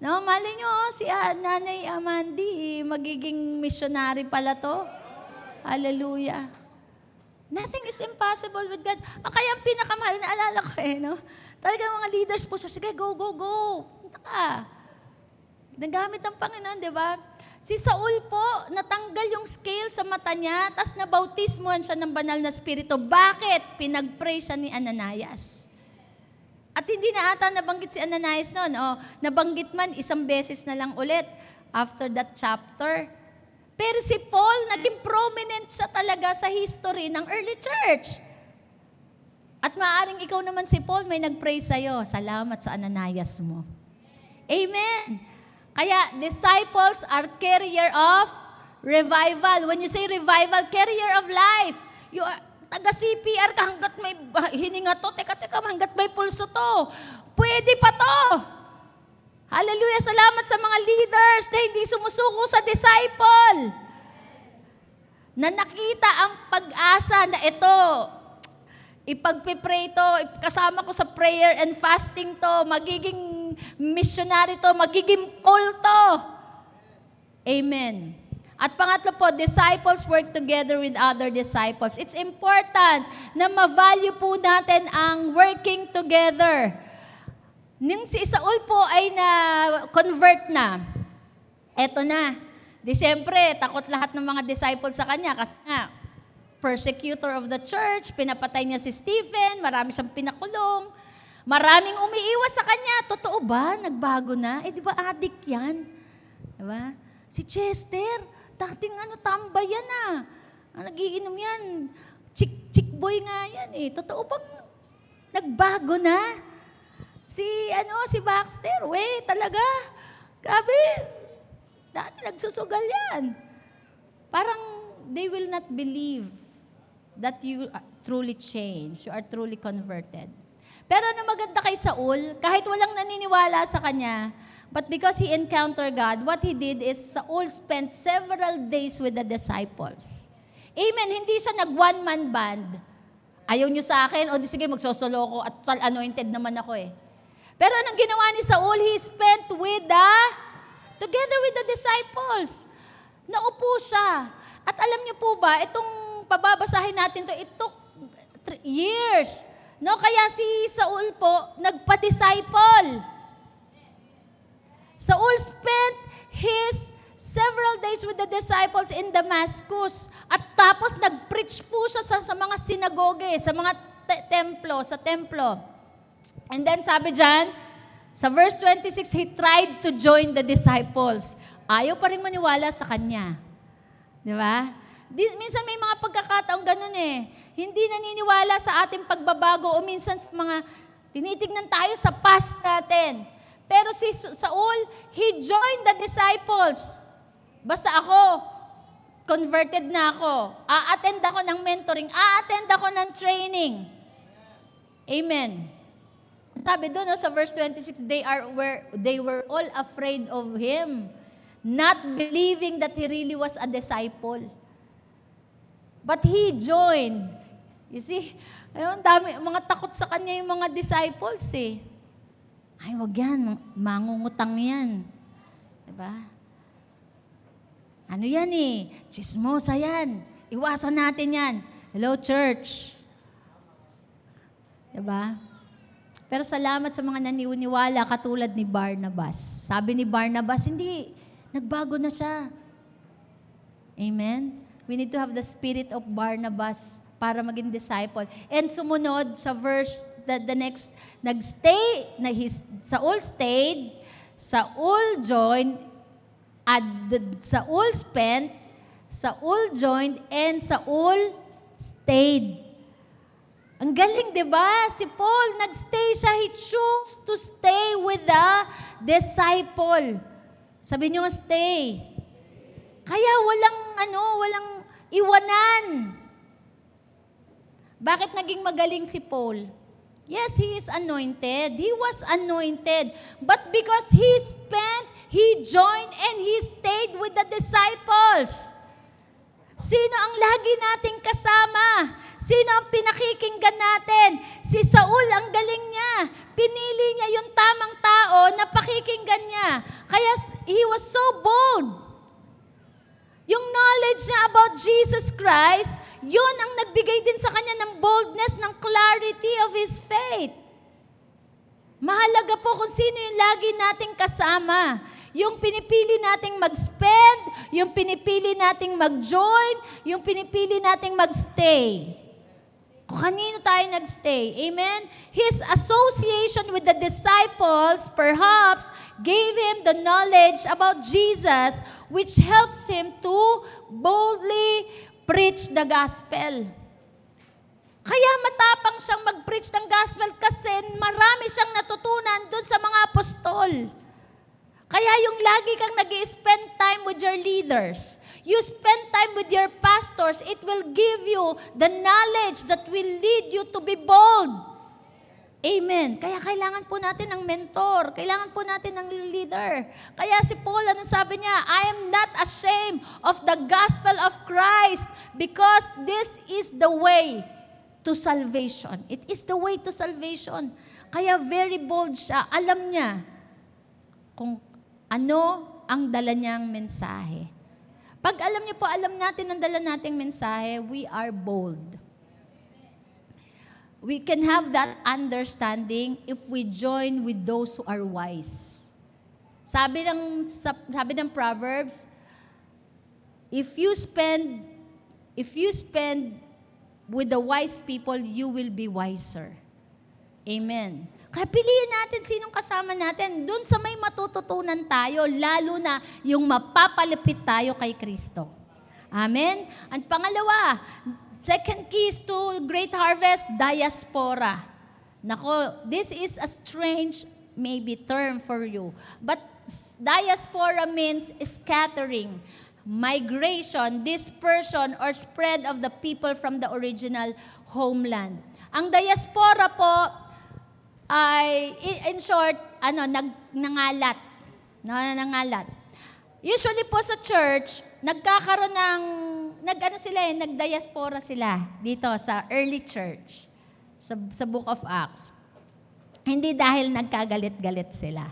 mali nyo, si Nanay Amandi, magiging missionary pala to. Hallelujah. Nothing is impossible with God. Kaya ang pinakamahal, naalala ko no? Talagang mga leaders po siya, sige, go, go, go. Punta ka. Nagamit ng Panginoon, di ba? Si Saul po, natanggal yung scale sa mata niya, tapos nabautismuhan siya ng banal na spirito. Bakit? Pinag-pray siya ni Ananias. At hindi na ata nabanggit si Ananias noon. Nabanggit man, isang beses na lang ulit after that chapter. Pero si Paul, naging prominent siya talaga sa history ng early church. At maaaring ikaw naman si Paul, may nag-pray sa'yo. Salamat sa Ananias mo. Amen. Kaya, disciples are carrier of revival. When you say revival, carrier of life. You are, taga-CPR ka hanggat may hininga to. Teka, hanggat may pulso to. Pwede pa to. Hallelujah, salamat sa mga leaders na hindi sumusuko sa disciple. Na nakita ang pag-asa na ito. Ipagpipray to, kasama ko sa prayer and fasting to, magiging missionary to, magiging Paul to. Amen. At pangatlo po, disciples work together with other disciples. It's important na ma-value po natin ang working together. Nung si Saul po ay na-convert na, eto na. Di siyempre, takot lahat ng mga disciples sa kanya kasi nga, persecutor of the church, pinapatay niya si Stephen, marami siyang pinakulong, maraming umiiwas sa kanya. Totoo ba? Nagbago na? Di ba addict yan? Di ba? Si Chester, dating tambay yan nagiinom yan. Chick boy nga yan Totoo bang nagbago na? Si Baxter, talaga. Grabe. Dati nagsusugal yan. Parang they will not believe that you truly changed, you are truly converted. Pero maganda kay Saul, kahit walang naniniwala sa kanya, but because he encountered God, what he did is Saul spent several days with the disciples. Amen, hindi siya nag-one-man band. Ayaw niyo sa akin, sige, magsosolo ko at anointed naman ako Pero anong ginawa ni Saul? He spent together with the disciples. Naupo siya. At alam niyo po ba, itong pababasahin natin it took 3 years. Kaya si Saul po, nagpa-disciple. Saul spent his several days with the disciples in Damascus. At tapos nag-preach po siya sa mga sinagoge, sa mga templo. And then sabi dyan, sa verse 26, he tried to join the disciples. Ayaw pa rin maniwala sa kanya. Di ba? Minsan may mga pagkakataong ganun Hindi naniniwala sa ating pagbabago o minsan sa mga tinitignan tayo sa past natin. Pero si Saul, he joined the disciples. Basta ako, converted na ako. A-attend ako ng mentoring. A-attend ako ng training. Amen. Sabi doon sa verse 26, they were all afraid of him, not believing that he really was a disciple. But he joined. You see, dami, mga takot sa kanya yung mga disciples Ay, wag yan, mangungutang yan. Diba? Ano yan Chismosa yan. Iwasan natin yan. Hello, church. Diba? Pero salamat sa mga naniniwala katulad ni Barnabas. Sabi ni Barnabas, hindi, nagbago na siya. Amen? We need to have the spirit of Barnabas para maging disciple. And sumunod sa verse, the next, Saul stayed, Saul joined, Saul spent, Saul joined, and Saul stayed. Ang galing, di ba? Si Paul, nagstay siya. He chose to stay with the disciple. Sabi niyo, stay. Kaya walang iwanan. Bakit naging magaling si Paul? Yes, he is anointed. He was anointed. But because he joined and he stayed with the disciples. Sino ang lagi nating kasama? Sino ang pinakikinggan natin? Si Saul, ang galing niya. Pinili niya yung tamang tao na pakikinggan niya. Kaya he was so bold. Yung knowledge niya about Jesus Christ, Yun ang nagbigay din sa kanya ng boldness, ng clarity of his faith. Mahalaga po kung sino yung lagi nating kasama. Yung pinipili nating mag-spend, yung pinipili nating mag-join, yung pinipili nating mag-stay. Kung kanino tayo nag-stay. Amen? His association with the disciples perhaps gave him the knowledge about Jesus which helps him to boldly preach the gospel. Kaya matapang siyang mag-preach ng gospel kasi marami siyang natutunan dun sa mga apostol. Kaya yung lagi kang nag-spend time with your leaders, you spend time with your pastors, it will give you the knowledge that will lead you to be bold. Amen. Kaya kailangan po natin ng mentor. Kailangan po natin ng leader. Kaya si Paul, ano sabi niya? I am not ashamed of the gospel of Christ because this is the way to salvation. It is the way to salvation. Kaya very bold siya. Alam niya kung ano ang dala niyang mensahe. Pag alam niyo po, alam natin ang dala nating mensahe, we are bold. We can have that understanding if we join with those who are wise. Sabi ng Proverbs, if you spend with the wise people, you will be wiser. Amen. Kaya piliin natin sinong kasama natin. Doon sa may matututunan tayo, lalo na yung mapapalapit tayo kay Kristo. Amen? Ang pangalawa, second keys to great harvest, diaspora. Nako, this is a strange maybe term for you. But diaspora means scattering, migration, dispersion, or spread of the people from the original homeland. Ang diaspora po, ay, in short, nangalat. Usually po sa church, nagkakaroon nagdiaspora sila dito sa early church, sa Book of Acts. Hindi dahil nagkagalit-galit sila.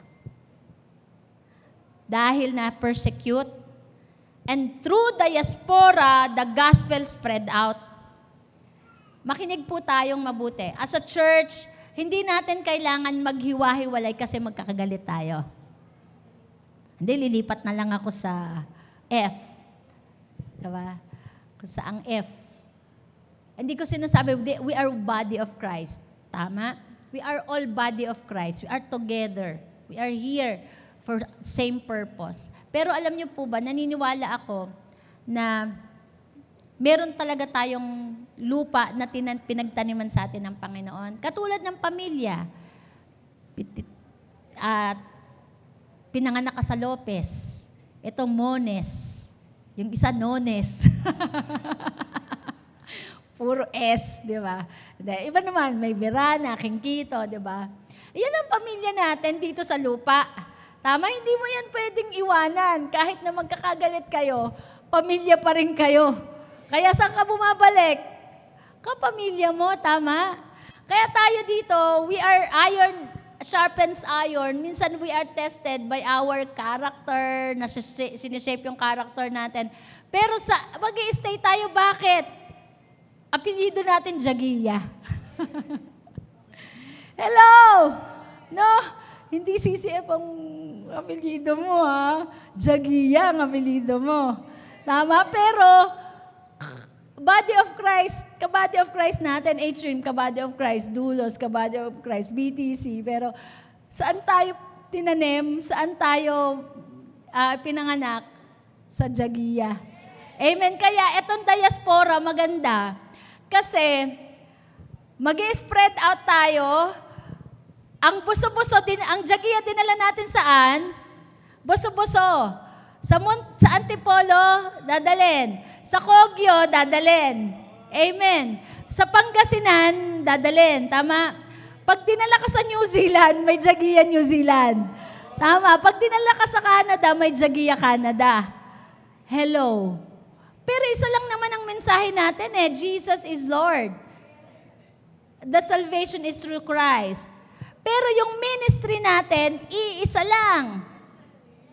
Dahil na-persecute, and through diaspora, the gospel spread out. Makinig po tayong mabuti. As a church, hindi natin kailangan maghiwa-hiwalay kasi magkakagalit tayo. Hindi, lilipat na lang ako sa F. Diba? Kung saang F. Hindi ko sinasabi, we are body of Christ. Tama? We are all body of Christ. We are together. We are here for same purpose. Pero alam niyo po ba, naniniwala ako na meron talaga tayong lupa na pinagtaniman sa atin ng Panginoon. Katulad ng pamilya. Pinanganak ka sa Lopez. Ito Mones. Yung isa Nones. Puro S, di ba? Iba naman, may Verana, Kingkito, di ba? Yan ang pamilya natin dito sa lupa. Tama, hindi mo yan pwedeng iwanan. Kahit na magkakagalit kayo, pamilya pa rin kayo. Kaya saan ka bumabalik? Kapamilya mo, tama? Kaya tayo dito, we are iron sharpens iron. Minsan we are tested by our character, na sineshape yung character natin. Pero mag-i-stay tayo, bakit? Apelyido natin, Jagiya. Hello! No, hindi CCF ang apelyido mo, ha? Jagiya ang apelyido mo. Tama, pero body of Christ, ka-body of Christ natin, H-Stream, ka-body of Christ, Dulos, ka-body of Christ, BTC, pero saan tayo tinanim, saan tayo pinanganak? Sa Jagiya. Amen. Kaya etong diaspora, maganda. Kasi, mag-spread out tayo. Ang buso-buso, ang Jagiya dinala natin saan? Buso-buso. Sa Antipolo, dadalhin. Sa Kogyo, dadalhin. Amen. Sa Pangasinan, dadalhin. Tama? Pag dinala ka sa New Zealand, may Jagiya New Zealand. Tama? Pag dinala ka sa Canada, may Jagiya Canada. Hello. Pero isa lang naman ang mensahe natin Jesus is Lord. The salvation is through Christ. Pero yung ministry natin, iisa lang.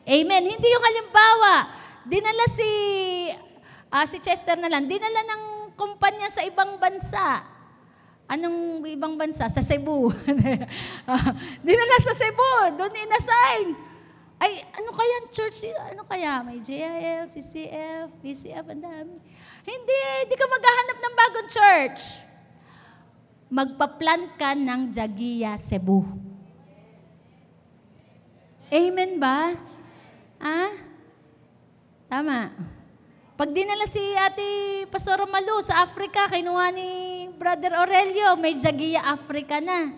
Amen. Hindi yung halimbawa, dinala si Chester na lang, dinala ng kumpanya sa ibang bansa. Anong ibang bansa? Sa Cebu. Dinala sa Cebu, doon inassign. Ay, ano kaya church? Ano kaya? May JIL, CCF, PCF, ang dami. Hindi ka maghahanap ng bagong church. Magpa-plant ka ng Jagia Cebu. Amen ba? Tama. Pag dinala si Ate Pastora Malu sa Africa, kinuha ni Brother Aurelio, may Jagia Africa na.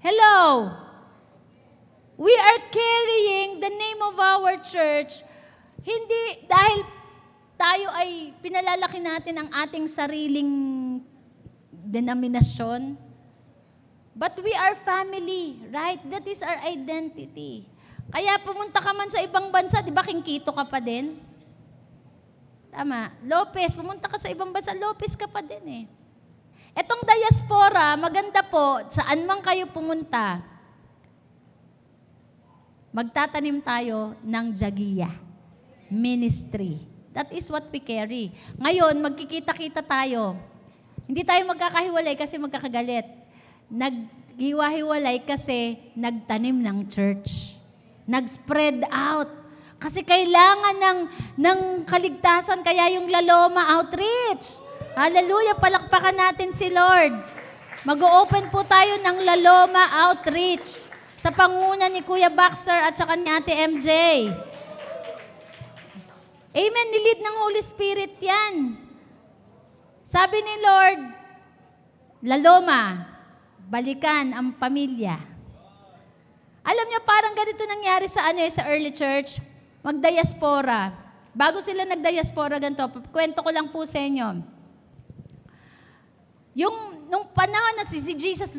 Hello! We are carrying the name of our church, hindi dahil tayo ay pinalalaki natin ang ating sariling denominasyon, but we are family, right? That is our identity. Kaya pumunta ka man sa ibang bansa, di ba Kingkito ka pa din? Tama. Lopez, pumunta ka sa ibang bansa, Lopez ka pa din eh. Etong diaspora, maganda po, saan man kayo pumunta, magtatanim tayo ng Jagia ministry. That is what we carry. Ngayon, magkikita-kita tayo. Hindi tayo magkakahiwalay kasi magkakagalit. Naghiwa-hiwalay kasi nagtanim ng church. Nag-spread out. Kasi kailangan ng kaligtasan, kaya yung Laloma Outreach. Hallelujah, palakpakan natin si Lord. Mag-o-open po tayo ng Laloma Outreach sa panguna ni Kuya Baxter at saka ni Ate MJ. Amen, nilid ng Holy Spirit yan. Sabi ni Lord, Laloma, balikan ang pamilya. Alam niyo, parang ganito nangyari sa sa early church. Magdiaspora. Bago sila nagdiaspora ganito, kwento ko lang po sa inyo. Nung panahon na si Jesus,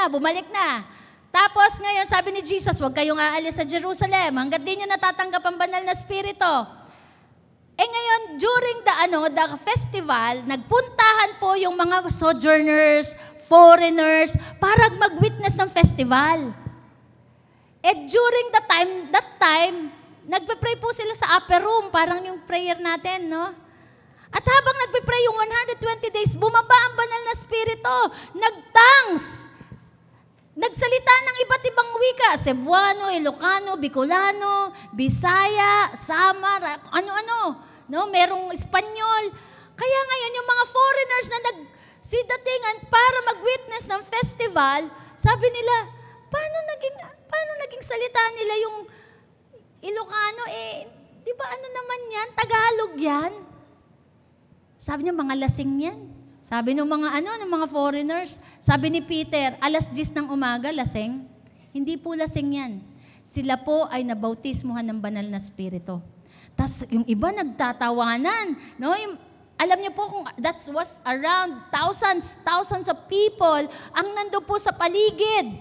bumalik na. Tapos ngayon, sabi ni Jesus, huwag kayong aalis sa Jerusalem hanggat di nyo natatanggap ang banal na spirito. Ngayon, during the festival, nagpuntahan po yung mga sojourners, foreigners, para mag-witness ng festival. During that time, nagpe-pray po sila sa upper room, parang yung prayer natin, no? At habang nagpe-pray yung 120 days, bumaba ang banal na spirito, nag-tongues, nagsalita ng iba't ibang wika, Cebuano, Ilocano, Bicolano, Bisaya, Samar, ano-ano, no? Merong Espanyol. Kaya ngayon, yung mga foreigners na nagsidatingan para mag-witness ng festival, sabi nila, paano naging salita nila yung Ilocano, di ba ano naman yan? Tagalog yan. Sabi niya, mga lasing yan. Sabi ng mga foreigners, sabi ni Peter, 10:00 ng umaga, lasing. Hindi po lasing yan. Sila po ay nabautismuhan ng banal na spirito. Tapos yung iba nagtatawanan. No? Alam niyo po kung that was around thousands of people ang nando po sa paligid.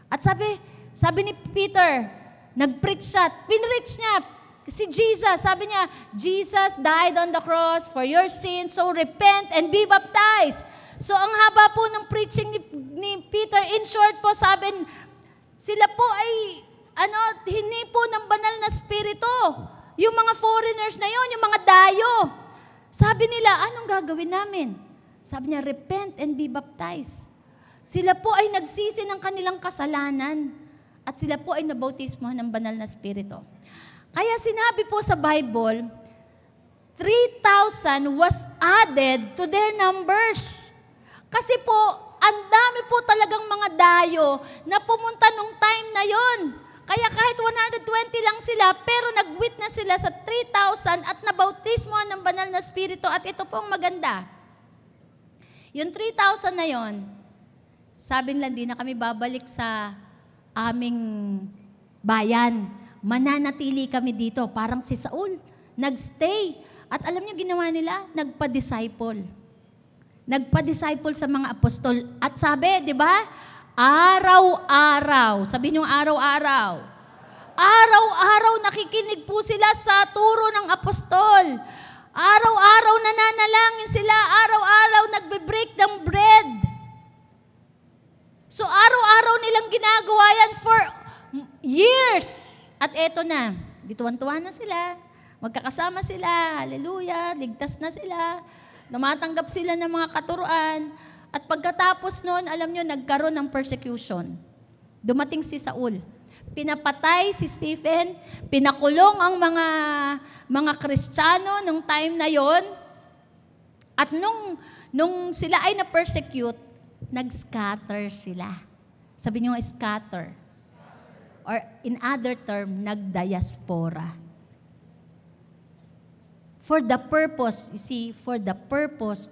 At sabi ni Peter, nag-preach siya, pinreach niya, si Jesus, sabi niya, Jesus died on the cross for your sins, so repent and be baptized. So ang haba po ng preaching ni Peter, in short po, sabi, sila po ay, hini po ng banal na spirito. Yung mga foreigners na yon, yung mga dayo. Sabi nila, anong gagawin namin? Sabi niya, repent and be baptized. Sila po ay nagsisi ng kanilang kasalanan. At sila po ay nabautismuhan ng banal na spirito. Kaya sinabi po sa Bible, 3,000 was added to their numbers. Kasi po, ang dami po talagang mga dayo na pumunta nung time na yon. Kaya kahit 120 lang sila, pero nag-witness sila sa 3,000 at nabautismuhan ng banal na spirito. At ito po ang maganda. Yung 3,000 na yon, sabi nila, hindi na kami babalik sa aming bayan. Mananatili kami dito. Parang si Saul, nagstay. At alam niyo ginawa nila? Nagpa-disciple. Nagpa-disciple sa mga apostol. At sabi, di ba? Araw-araw. Sabi niyo araw-araw. Araw-araw nakikinig po sila sa turo ng apostol. Araw-araw nananalangin sila. Araw-araw nagbe-break ng bread. So, araw-araw nilang ginagawa yan for years. At eto na, dituwan-tuwa na sila. Magkakasama sila. Hallelujah. Ligtas na sila. Tumatanggap sila ng mga katuruan. At pagkatapos noon, alam nyo, nagkaroon ng persecution. Dumating si Saul. Pinapatay si Stephen. Pinakulong ang mga Kristiyano nung time na yon. At nung sila ay na-persecute, nag-scatter sila. Sabi niyo, scatter. Or in other term, nagdiaspora. For the purpose, you see, for the purpose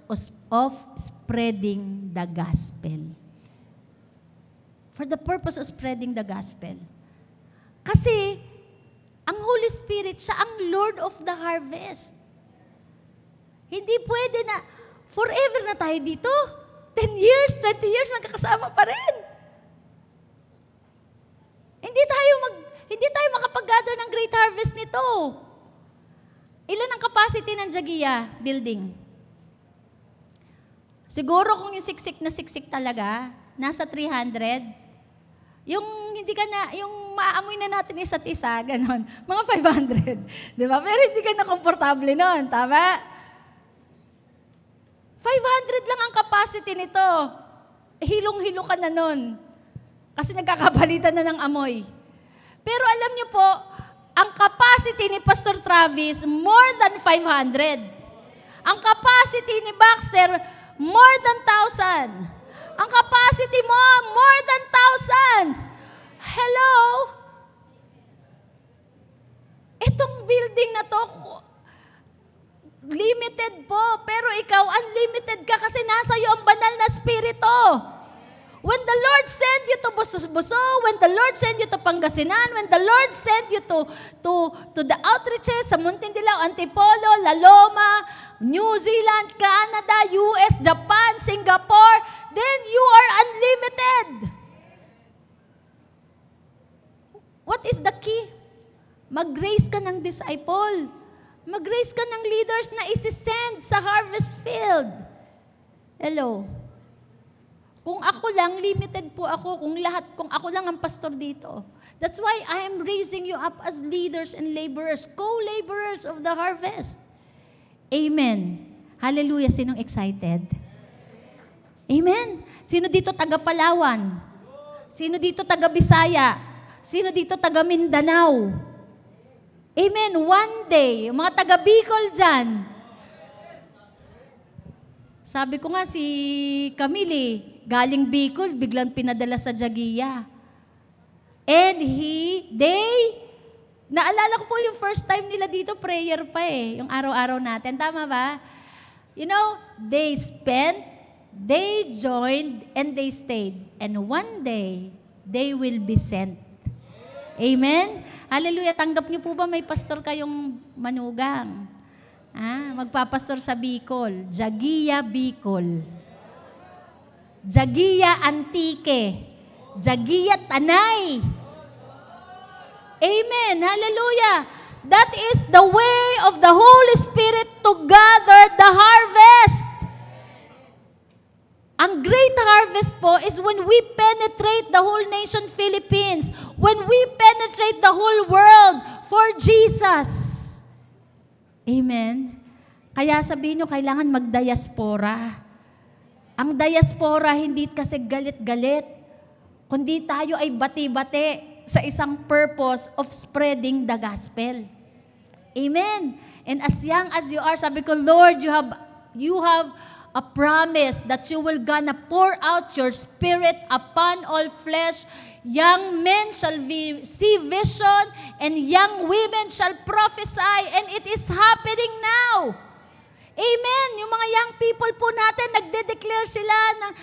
of spreading the gospel. For the purpose of spreading the gospel. Kasi, ang Holy Spirit, siya ang Lord of the harvest. Hindi pwede na, forever na tayo dito. 10 years, 20 years, magkakasama pa rin. Hindi tayo makapag-gather ng great harvest nito. Ilan ang capacity ng Jagiya building? Siguro kung yung siksik na siksik talaga, nasa 300. Yung hindi ka na, yung maamoy na natin isa't isa, ganon, mga 500. Di ba? Pero hindi ka na komportable nun, tama? 500 lang ang capacity nito. Hilong-hilo ka na nun. Kasi nagkakabalitan na ng amoy. Pero alam niyo po, ang capacity ni Pastor Travis, more than 500. Ang capacity ni Baxter, more than 1,000. Ang capacity mo, more than thousands. Hello? Itong building na to, limited po, pero ikaw, unlimited ka kasi nasa iyo ang banal na spirito. When the Lord send you to Buso, when the Lord send you to Pangasinan, when the Lord send you to the outreaches sa Muntindilaw, Antipolo, La Loma, New Zealand, Canada, US, Japan, Singapore, then you are unlimited. What is the key? Mag-raise ka ng disciple. Mag-raise ka ng leaders na isi-send sa harvest field. Hello? Kung ako lang, limited po ako. Kung ako lang ang pastor dito. That's why I am raising you up as leaders and laborers, co-laborers of the harvest. Amen. Hallelujah. Sinong excited? Amen. Sino dito taga Palawan? Sino dito taga Bisaya? Sino dito taga Mindanao? Amen. One day, yung mga taga Bicol dyan. Sabi ko nga si Camille, galing Bicol, biglang pinadala sa Jagiya. And naalala ko po yung first time nila dito, prayer pa yung araw-araw natin. Tama ba? You know, they joined, and they stayed. And one day, they will be sent. Amen? Hallelujah. Tanggap niyo po ba may pastor kayong manugang? Magpapastor sa Bicol. Jagiya Bicol. Jagiya Antique. Jagiya Tanay. Amen. Hallelujah. That is the way of the Holy Spirit to gather the harvest. Ang great harvest po is when we penetrate the whole nation Philippines. When we penetrate the whole world for Jesus. Amen. Kaya sabihin nyo, kailangan magdiaspora. Ang diaspora, hindi kasi galit-galit, kundi tayo ay bati-bati sa isang purpose of spreading the gospel. Amen. And as young as you are, sabi ko, Lord, you have a promise that you will gonna pour out your spirit upon all flesh. Young men shall see vision, and young women shall prophesy, and it is happening now. Amen. Yung mga young people po natin, nagde-declare sila,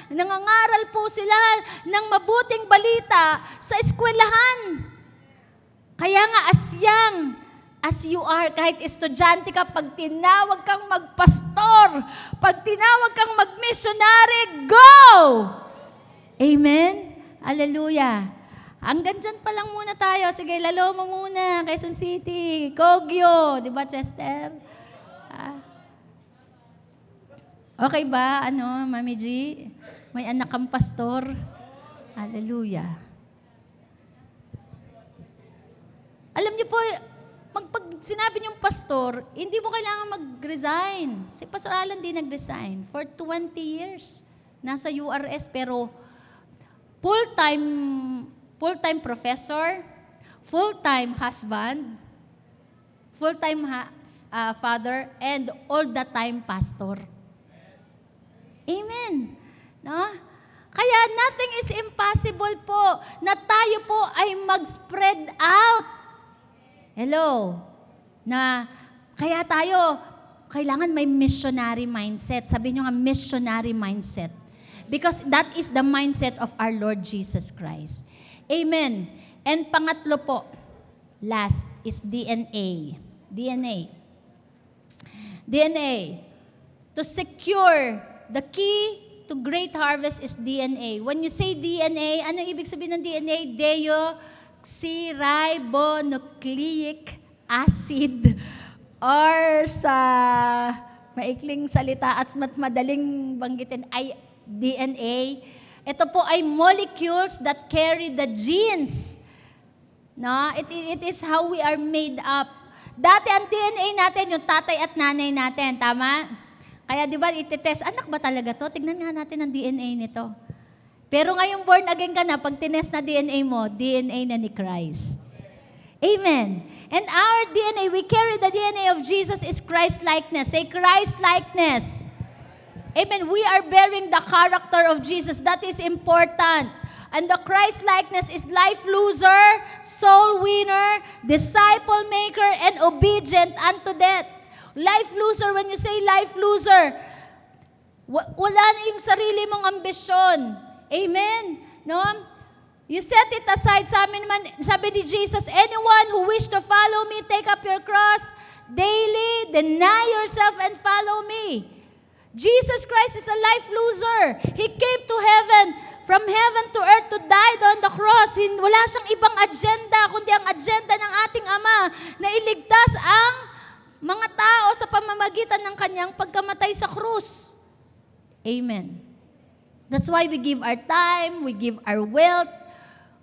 nangangaral po sila ng mabuting balita sa eskwelahan. Kaya nga, as young as you are, kahit estudyante ka, pag tinawag kang magpastor, pag tinawag kang magmissionary, go! Amen? Hallelujah. Hanggang dyan pa lang muna tayo. Sige, lalo mo muna. Quezon City, Kogyo. Di ba, Chester? Okay ba? Mami G? May anak kang pastor? Hallelujah. Alam niyo po, sinabi niyong pastor, hindi mo kailangan mag-resign. Si Pastor Alan din nag-resign for 20 years. Nasa URS, pero full-time professor, full-time husband, full-time father, and all-the-time pastor. Amen. No? Kaya nothing is impossible po na tayo po ay mag-spread out. Hello? Na kaya tayo, kailangan may missionary mindset. Sabi nyo nga, missionary mindset. Because that is the mindset of our Lord Jesus Christ. Amen. And pangatlo po, last is DNA. DNA. To secure the key to great harvest is DNA. When you say DNA, anong ibig sabihin ng DNA? Deoxyribonucleic acid, or sa maikling salita at madaling banggitin ay DNA. Ito po ay molecules that carry the genes. No? It is how we are made up. Dati ang DNA natin, yung tatay at nanay natin, tama? Kaya di ba, itetest, anak ba talaga to? Tignan nga natin ang DNA nito. Pero ngayong born again ka na, pag tinest na DNA mo, DNA na ni Christ. Amen. And our DNA, we carry the DNA of Jesus is Christ-likeness. Say Christ-likeness. Amen. We are bearing the character of Jesus. That is important. And the Christ-likeness is life loser, soul winner, disciple maker, and obedient unto death. Life loser, when you say life loser, wala na yung sarili mong ambisyon. Amen? No? You set it aside. Sabi ni Jesus, anyone who wish to follow me, take up your cross daily, deny yourself, and follow me. Jesus Christ is a life loser. He came to heaven, from heaven to earth to die on the cross. Wala siyang ibang agenda, kundi ang agenda ng ating Ama na iligtas ang mga tao sa pamamagitan ng kanyang pagkamatay sa krus. Amen. That's why we give our time, we give our wealth,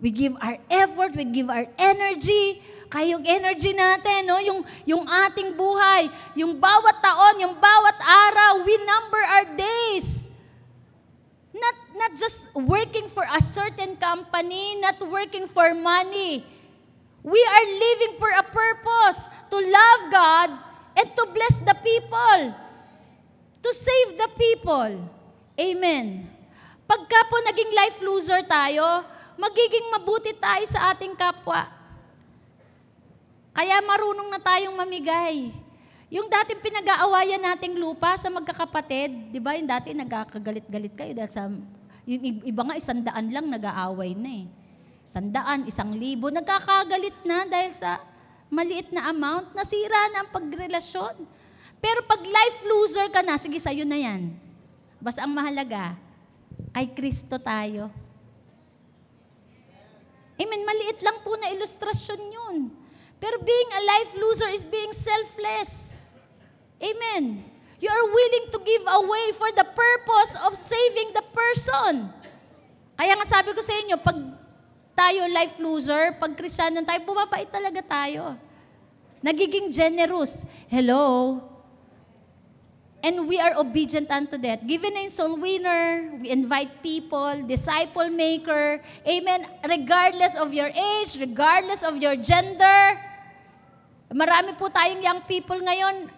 we give our effort, we give our energy. Kaya yung energy natin, no? yung ating buhay, yung bawat taon, yung bawat araw, we number our days. Not just working for a certain company, not working for money. We are living for a purpose, to love God and to bless the people, to save the people. Amen. Pagka po naging life loser tayo, magiging mabuti tayo sa ating kapwa. Kaya marunong na tayong mamigay. Yung dating pinag-aawayan nating lupa sa magkakapatid, di ba yung dati nagkakagalit-galit kayo dahil sa, yung iba nga 100 lang nag-aaway na eh. 100, 1,000, nagkakagalit na dahil sa maliit na amount, nasira na ang pagrelasyon. Pero pag life loser ka na, sige sa'yo na yan. Basta ang mahalaga, kay Kristo tayo. Amen, maliit lang po na ilustrasyon yun. Pero being a life loser is being selfless. Amen. You are willing to give away for the purpose of saving the person. Kaya nga sabi ko sa inyo, pag tayo life loser, pag Kristiyano tayo, bumabait talaga tayo. Nagiging generous. Hello? And we are obedient unto that. Given a soul winner, we invite people, disciple maker, amen, regardless of your age, regardless of your gender. Marami po tayong young people ngayon,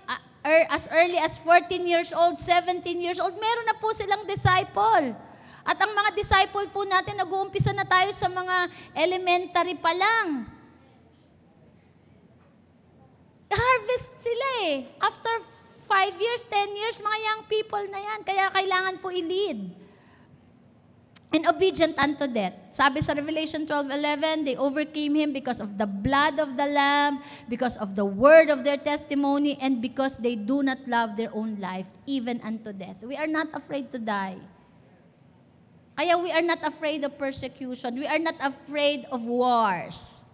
as early as 14 years old, 17 years old, meron na po silang disciple. At ang mga disciple po natin, nag-uumpisa na tayo sa mga elementary pa lang. Harvest sila eh. After 5 years, 10 years, mga young people na yan. Kaya kailangan po i-lead. And obedient unto death. Sabi sa Revelation 12:11, they overcame him because of the blood of the Lamb, because of the word of their testimony, and because they do not love their own life, even unto death. We are not afraid to die. Kaya we are not afraid of persecution. We are not afraid of wars.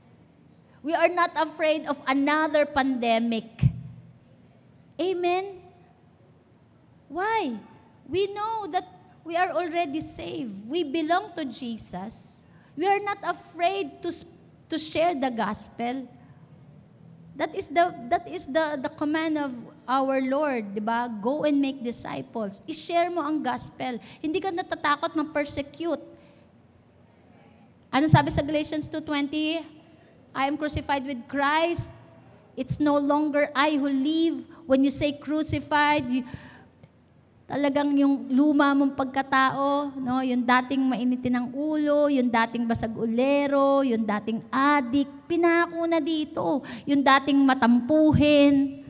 We are not afraid of another pandemic. Amen? Why? We know that we are already saved. We belong to Jesus. We are not afraid to share the gospel. That is the command of our Lord, 'di ba? Go and make disciples. I-share mo ang gospel. Hindi ka natatakot ma-persecute. Ano sabi sa Galatians 2:20? I am crucified with Christ. It's no longer I who live. When you say crucified, talagang yung luma mong pagkatao, no? Yung dating mainitin ng ulo, yung dating basag-ulero, yung dating adik, pinako na dito. Yung dating matampuhin,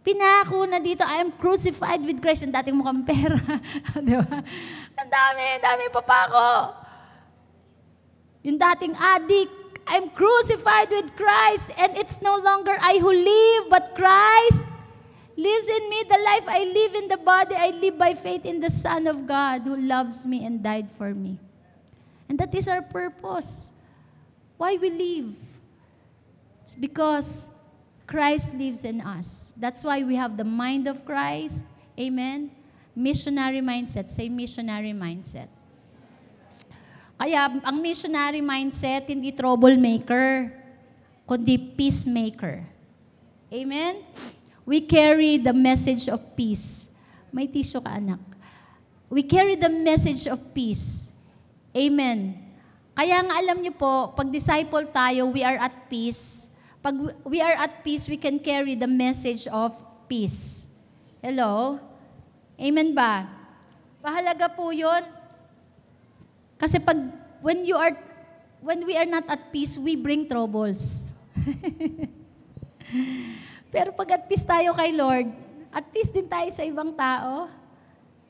pinako na dito. I am crucified with Christ. Yung dating mukhang pera. Di ba? Ang dami papako. Yung dating adik, I'm crucified with Christ, and it's no longer I who live, but Christ lives in me. The life I live in the body, I live by faith in the Son of God who loves me and died for me. And that is our purpose. Why we live? It's because Christ lives in us. That's why we have the mind of Christ. Amen? Missionary mindset. Say missionary mindset. Kaya ang missionary mindset, hindi troublemaker, kundi peacemaker. Amen? We carry the message of peace. May tissue ka, anak. We carry the message of peace. Amen. Kaya nga alam niyo po, pag disciple tayo, we are at peace. Pag we are at peace, we can carry the message of peace. Hello? Amen ba? Mahalaga po yun. Kasi when we are not at peace, we bring troubles. Pero pag at peace tayo kay Lord, at peace din tayo sa ibang tao.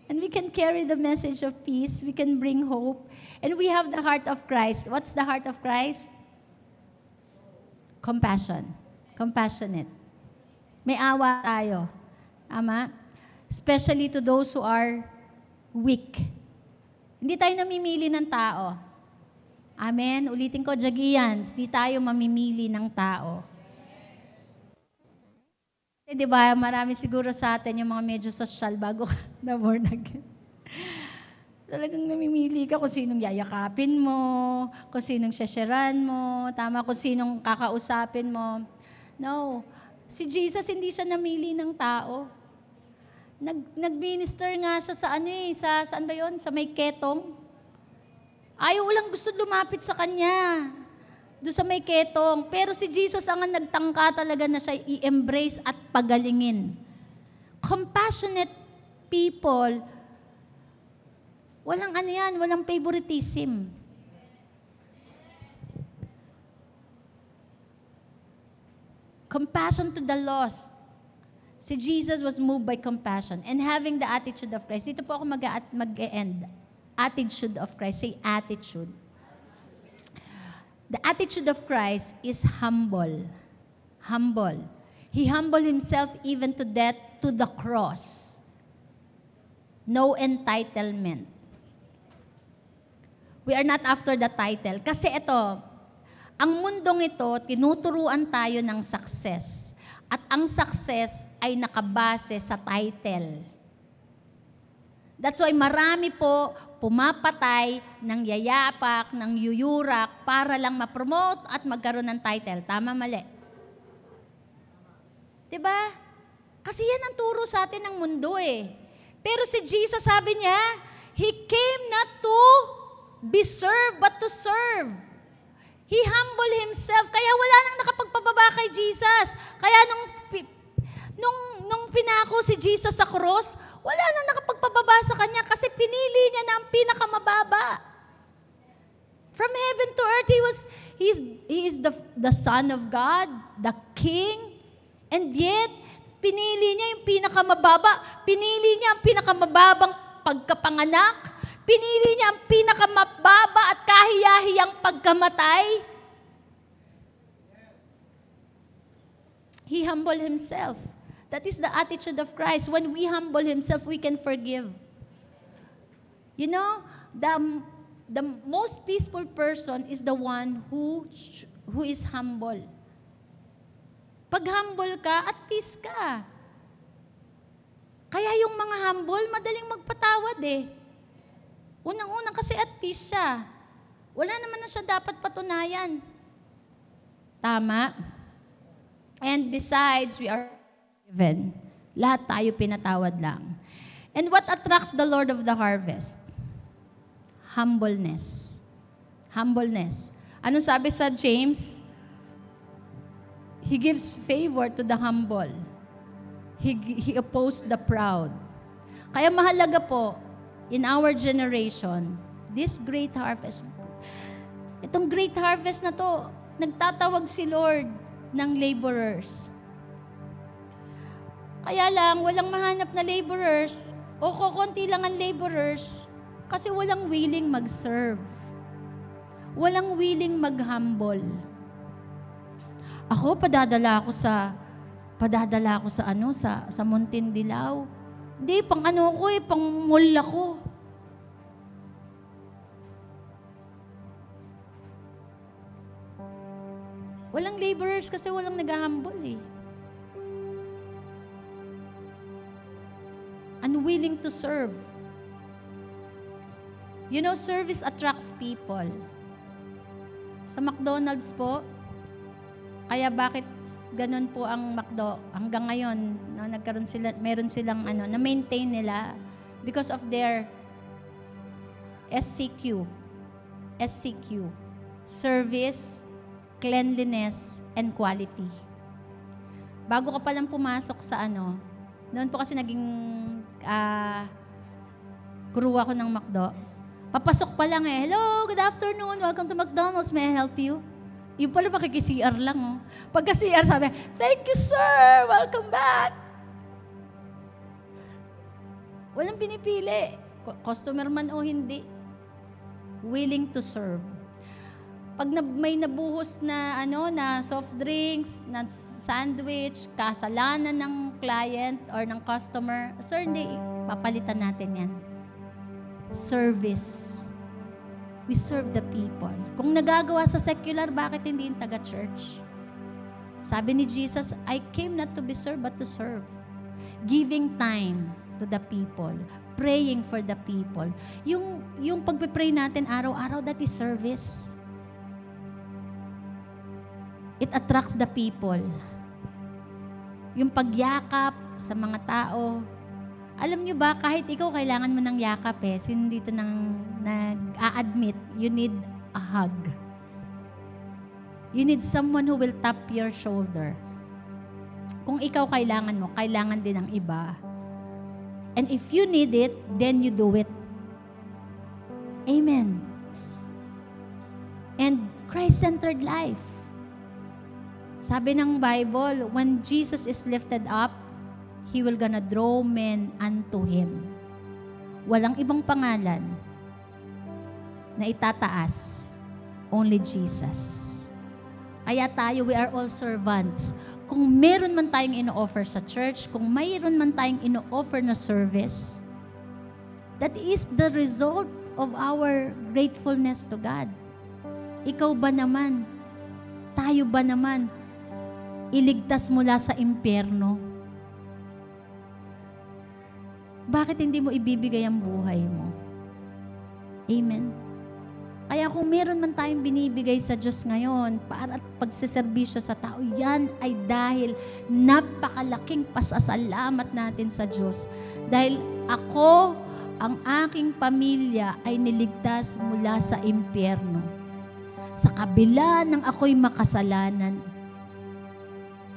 And we can carry the message of peace. We can bring hope. And we have the heart of Christ. What's the heart of Christ? Compassion. Compassionate. May awa tayo. Tama? Especially to those who are weak. Hindi tayo namimili ng tao. Amen? Ulitin ko, Jagians, hindi tayo mamimili ng tao. Di ba, marami siguro sa atin yung mga medyo social bago ka na born again. Talagang namimili ka kung sinong yayakapin mo, kung sinong shasharan mo, tama, kung sinong kakausapin mo. No. Si Jesus, hindi siya namili ng tao. Nag-minister nga siya saan ba yun? Sa may ketong. Ayaw lang gusto lumapit sa kanya. Doon sa may ketong. Pero si Jesus ang nagtangka talaga na siya i-embrace at pagalingin. Compassionate people, walang walang favoritism. Compassion to the lost. Si Jesus was moved by compassion and having the attitude of Christ. Dito po ako mag-e-end. Attitude of Christ. Say attitude. The attitude of Christ is humble. Humble. He humbled himself even to death, to the cross. No entitlement. We are not after the title. Kasi ito, ang mundong ito, tinuturuan tayo ng success. At ang success ay nakabase sa title. That's why marami po pumapatay ng yayapak, ng yuyurak, para lang ma-promote at magkaroon ng title. Tama, mali? Diba? Kasi yan ang turo sa atin ng mundo eh. Pero si Jesus, sabi niya, He came not to be served, but to serve. He humbled Himself. Kaya wala nang nakapagpababa kay Jesus. Kaya nung pinako si Jesus sa cross, wala nang nakapagpababa sa Kanya kasi pinili niya na ang pinakamababa. From heaven to earth, He is the Son of God, the King, and yet, pinili niya yung pinakamababa. Pinili niya ang pinakamababang pagkapanganak. Pinili niya ang pinakamababa at kahiyahiyang pagkamatay. He humbled Himself. That is the attitude of Christ. When we humble Himself, we can forgive. You know, the most peaceful person is the one who is humble. Pag humble ka, at peace ka. Kaya yung mga humble, madaling magpatawad eh. Unang-unang kasi at peace siya. Wala naman na siya dapat patunayan. Tama? And besides, we are forgiven. Lahat tayo pinatawad lang. And what attracts the Lord of the harvest? Humbleness. Humbleness. Ano sabi sa James? He gives favor to the humble. He opposed the proud. Kaya mahalaga po, in our generation, this great harvest, itong great harvest na to, nagtatawag si Lord ng laborers. Kaya lang, walang mahanap na laborers, o kukunti lang ang laborers, kasi walang willing mag-serve. Walang willing mag-humble. Ako, padadala ako sa Muntindilaw. Hindi, pang ano ko pang mall ako. Walang laborers kasi walang nag-humble Unwilling to serve. You know, service attracts people. Sa McDonald's po, kaya bakit ganun po ang McDo hanggang ngayon, no, meron silang na-maintain nila because of their SCQ, service, cleanliness, and quality. Bago ka palang pumasok sa noon po kasi naging crew ako ng McDo. Papasok pa lang hello, good afternoon, welcome to McDonald's, may I help you? Yung pala makikisi-CR lang Pagka CR sabi, thank you sir, welcome back. Walang pinipili, customer man o hindi. Willing to serve. Pag may nabuhos na na soft drinks, na sandwich, kasalanan ng client or ng customer, sir, hindi, papalitan natin yan. Service. We serve the people. Kung nagagawa sa secular, bakit hindi yung taga-church? Sabi ni Jesus, I came not to be served, but to serve. Giving time to the people. Praying for the people. Yung pagpipray natin araw-araw, that is service. It attracts the people. Yung pagyakap sa mga tao. Alam nyo ba, kahit ikaw kailangan mo ng yakap sino dito nag-a-admit, you need a hug. You need someone who will tap your shoulder. Kung ikaw kailangan mo, kailangan din ng iba. And if you need it, then you do it. Amen. And Christ-centered life. Sabi ng Bible, when Jesus is lifted up, He will gonna draw men unto Him. Walang ibang pangalan na itataas. Only Jesus. Kaya tayo, we are all servants. Kung meron man tayong ino-offer sa church, kung mayroon man tayong ino-offer na service, that is the result of our gratefulness to God. Ikaw ba naman? Tayo ba naman? Iligtas mula sa impyerno? Bakit hindi mo ibibigay ang buhay mo? Amen. Kaya kung meron man tayong binibigay sa Diyos ngayon para at pagsiservisyo sa tao, yan ay dahil napakalaking pasasalamat natin sa Diyos. Dahil ako, ang aking pamilya ay niligtas mula sa impyerno. Sa kabila ng ako'y makasalanan,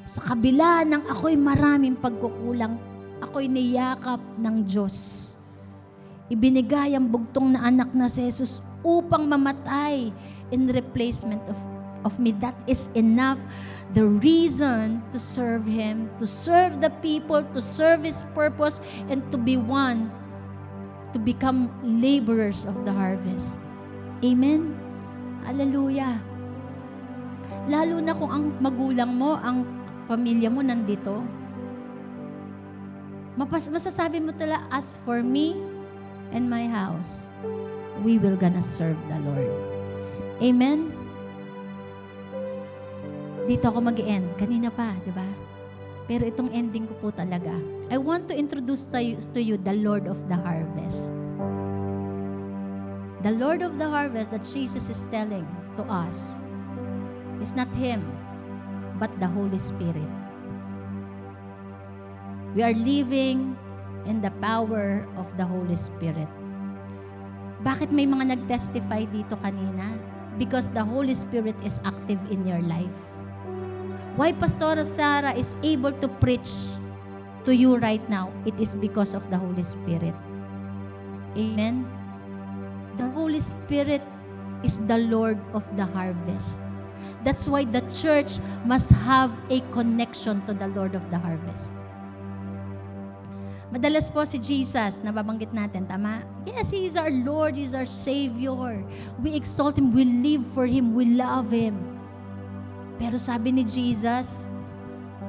sa kabila ng ako'y maraming pagkukulang, ako'y niyakap ng Diyos. Ibinigay ang bugtong na anak na si Jesus upang mamatay in replacement of me. That is enough. The reason to serve Him, to serve the people, to serve His purpose, and to be one, to become laborers of the harvest. Amen? Hallelujah. Lalo na kung ang magulang mo, ang pamilya mo nandito, masasabi mo talaga, as for me and my house, we will gonna serve the Lord. Amen? Dito ako mag-end. Kanina pa, di ba? Pero itong ending ko po talaga. I want to introduce to you the Lord of the harvest. The Lord of the harvest that Jesus is telling to us is not Him. but the Holy Spirit. We are living in the power of the Holy Spirit. Bakit may mga nag-testify dito kanina? Because the Holy Spirit is active in your life. Why Pastora Sarah is able to preach to you right now? It is because of the Holy Spirit. Amen? The Holy Spirit is the Lord of the harvest. That's why the church must have a connection to the Lord of the harvest. Madalas po si Jesus, nababanggit natin, tama? Yes, He is our Lord, He is our Savior. We exalt Him, we live for Him, we love Him. Pero sabi ni Jesus,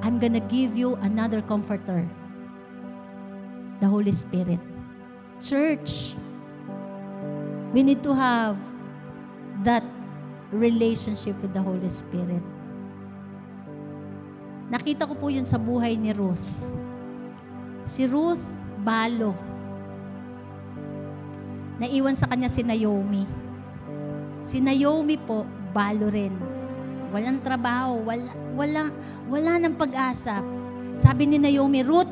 I'm gonna give you another comforter. The Holy Spirit. Church, we need to have that relationship with the Holy Spirit. Nakita ko po yun sa buhay ni Ruth. Si Ruth, balo. Naiwan sa kanya si Naomi. Si Naomi po, balo rin. Walang trabaho, wala ng pag-asa. Sabi ni Naomi, Ruth,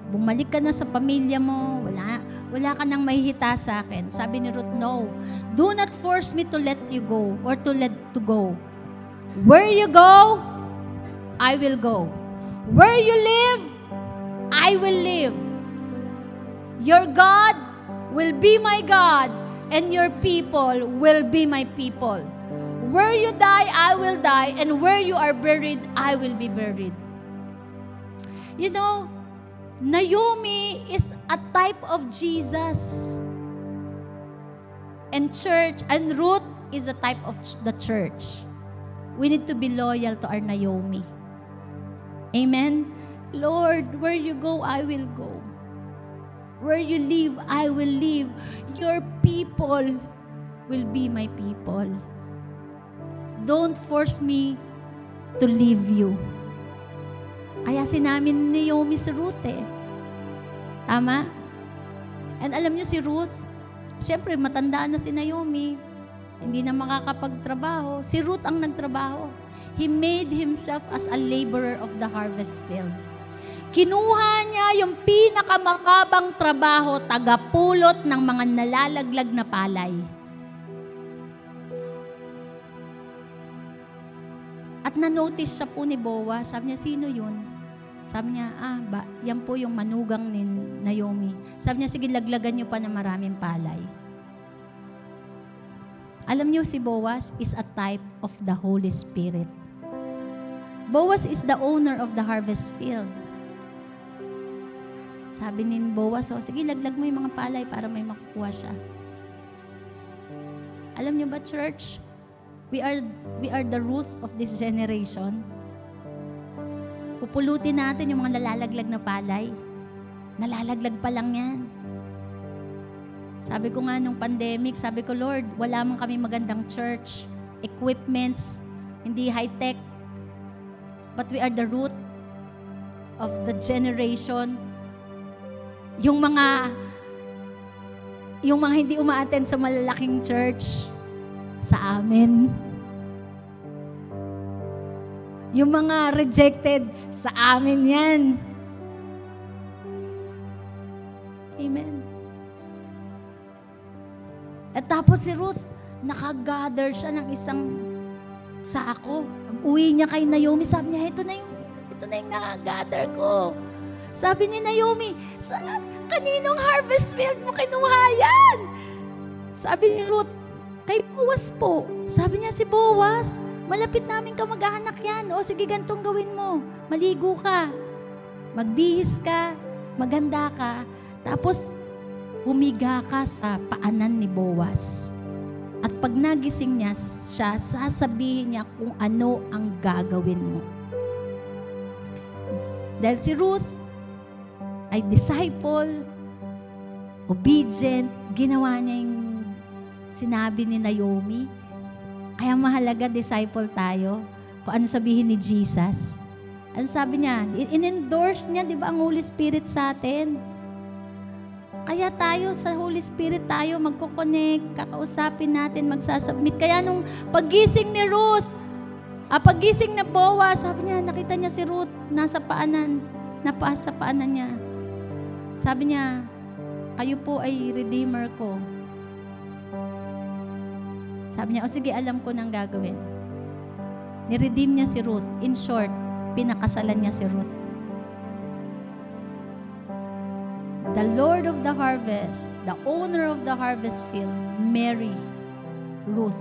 bumalik ka na sa pamilya mo, wala ka nang mahihita sa akin. Sabi ni Ruth, no, do not force me to let you go or to let to go. Where you go, I will go. Where you live, I will live. Your God will be my God, and your people will be my people. Where you die, I will die, and where you are buried, I will be buried. You know, Naomi is a type of Jesus. And Ruth is a type of the church. We need to be loyal to our Naomi. Amen? Lord, where you go, I will go. Where you live, I will live. Your people will be my people. Don't force me to leave you. Kaya sinamin ni Naomi si Ruth eh. Tama? And alam niyo si Ruth, siyempre matanda na si Naomi. Hindi na makakapagtrabaho. Si Ruth ang nagtrabaho. He made himself as a laborer of the harvest field. Kinuha niya yung pinakamakabang trabaho, tagapulot ng mga nalalaglag na palay. At na-notice siya po ni Boaz, sabi niya, sino yun? Sabi niya, yan po yung manugang ni Naomi. Sabi niya, sige, laglagan niyo pa ng maraming palay. Alam niyo, si Boaz is a type of the Holy Spirit. Boaz is the owner of the harvest field. Sabi ni Boaz, sige, laglag mo yung mga palay para may makukuha siya. Alam niyo ba, church? We are the Ruth of this generation. Pupulutin natin yung mga nalalaglag na palay. Nalalaglag pa lang yan. Sabi ko nga nung pandemic, sabi ko, Lord, wala man kami magandang church, equipments, hindi high-tech, but we are the root of the generation. Yung mga hindi umaattend sa malalaking church, sa amin. Yung mga rejected, sa amin yan. Amen. At tapos si Ruth, nakagather siya ng isang sako. Pag-uwi niya kay Naomi, sabi niya, ito na yung nakagather ko. Sabi ni Naomi, kaninong harvest field mo kinuha yan? Sabi ni Ruth, kay Boaz po. Sabi niya, si Boaz, malapit namin ka mag-anak yan. O sige, gantong gawin mo. Maligo ka. Magbihis ka. Maganda ka. Tapos, humiga ka sa paanan ni Boaz. At pag nagising niya siya, sasabihin niya kung ano ang gagawin mo. Dahil si Ruth ay disciple, obedient, ginawa niya yung sinabi ni Naomi. Kaya mahalaga, disciple tayo. Kung ano sabihin ni Jesus. Ano sabi niya? In-endorse niya, di ba, ang Holy Spirit sa atin? Kaya tayo, sa Holy Spirit tayo magkoconnect, kakausapin natin, magsasubmit. Kaya nung paggising ni Ruth, Pagising na Boaz, sabi niya, nakita niya si Ruth, nasa paanan niya. Sabi niya, kayo po ay redeemer ko. Sabi niya, o sige, alam ko nang gagawin. Niredeem niya si Ruth. In short, pinakasalan niya si Ruth. The Lord of the harvest, the owner of the harvest field, marry Ruth.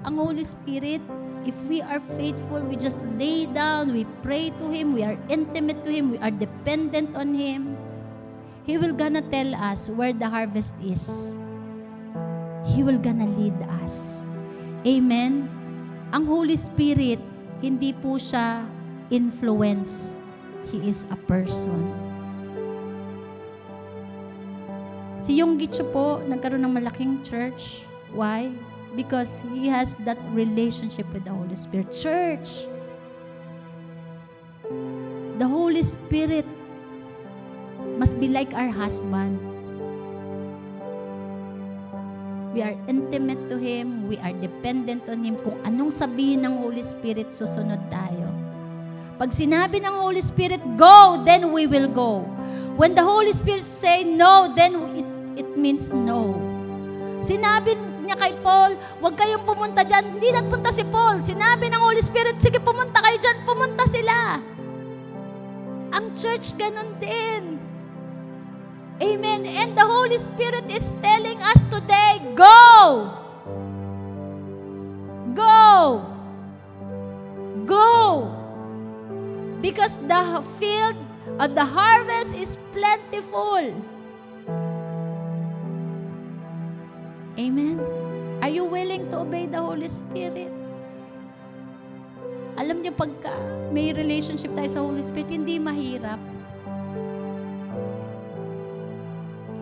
Ang Holy Spirit, if we are faithful, we just lay down, we pray to Him, we are intimate to Him, we are dependent on Him, He will gonna tell us where the harvest is. He will gonna lead us. Amen? Ang Holy Spirit, hindi po siya influence. He is a person. Si Yonggi Cho po, nagkaroon ng malaking church. Why? Because he has that relationship with the Holy Spirit. Church, the Holy Spirit must be like our husband. We are intimate to Him. We are dependent on Him. Kung anong sabihin ng Holy Spirit, susunod tayo. Pag sinabi ng Holy Spirit, go, then we will go. When the Holy Spirit say no, then it means no. Sinabi niya kay Paul, huwag kayong pumunta dyan. Hindi nagpunta si Paul. Sinabi ng Holy Spirit, sige, pumunta kayo dyan. Pumunta sila. Ang church ganun din. Amen. And the Holy Spirit is telling us today, go! Go! Go! Because the field of the harvest is plentiful. Amen. Are you willing to obey the Holy Spirit? Alam niyo, pagka may relationship tayo sa Holy Spirit, hindi mahirap.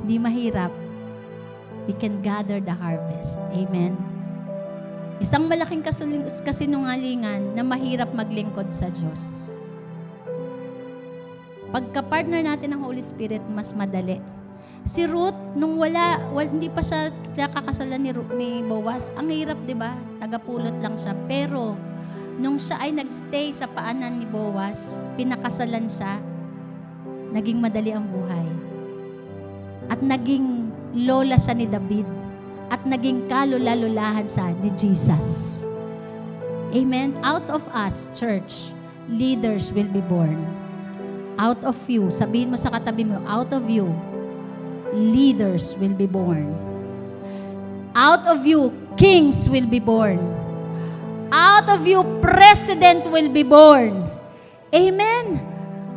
Hindi mahirap. We can gather the harvest. Amen. Isang malaking kasinungalingan na mahirap maglingkod sa Diyos. Pagka-partner natin ng Holy Spirit, mas madali. Si Ruth, nung hindi pa siya nakakasalan ni Boaz, ang hirap, di ba? Tagapulot lang siya. Pero, nung siya ay nagstay sa paanan ni Boaz, pinakasalan siya, naging madali ang buhay. At naging lola siya ni David. At naging kalula-lulahan siya ni Jesus. Amen? Out of us, church, leaders will be born. Out of you, sabihin mo sa katabi mo, out of you, leaders will be born. Out of you, kings will be born. Out of you, president will be born. Amen?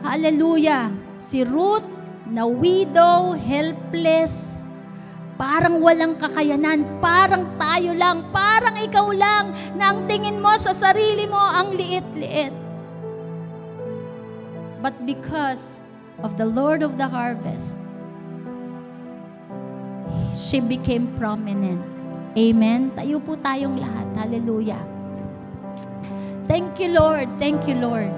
Hallelujah. Si Ruth, na widow, helpless, parang walang kakayanan, parang tayo lang, parang ikaw lang, na ang tingin mo sa sarili mo, ang liit-liit. But because of the Lord of the harvest, she became prominent. Amen? Tayo po tayong lahat. Hallelujah. Thank you, Lord. Thank you, Lord.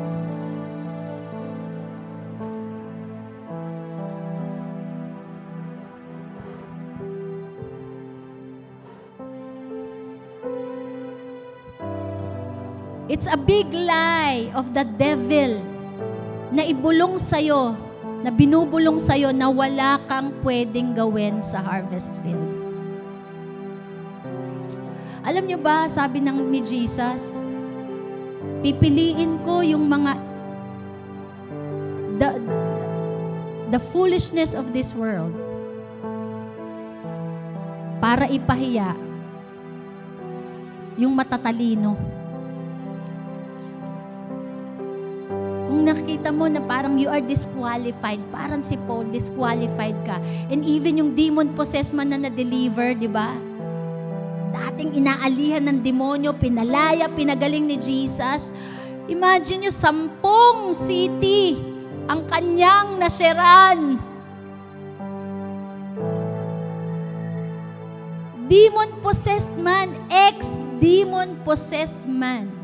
It's a big lie of the devil na ibulong sa'yo, na binubulong sa'yo na wala kang pwedeng gawin sa harvest field. Alam nyo ba, sabi ni Jesus, pipiliin ko yung mga the foolishness of this world para ipahiya yung matatalino. Kung nakita mo na parang you are disqualified, parang si Paul, disqualified ka. And even yung demon-possessed man na na-deliver, di ba? Dating inaalihan ng demonyo, pinalaya, pinagaling ni Jesus. Imagine nyo, 10 city ang kanyang nasiraan. Demon-possessed man, ex-demon-possessed man.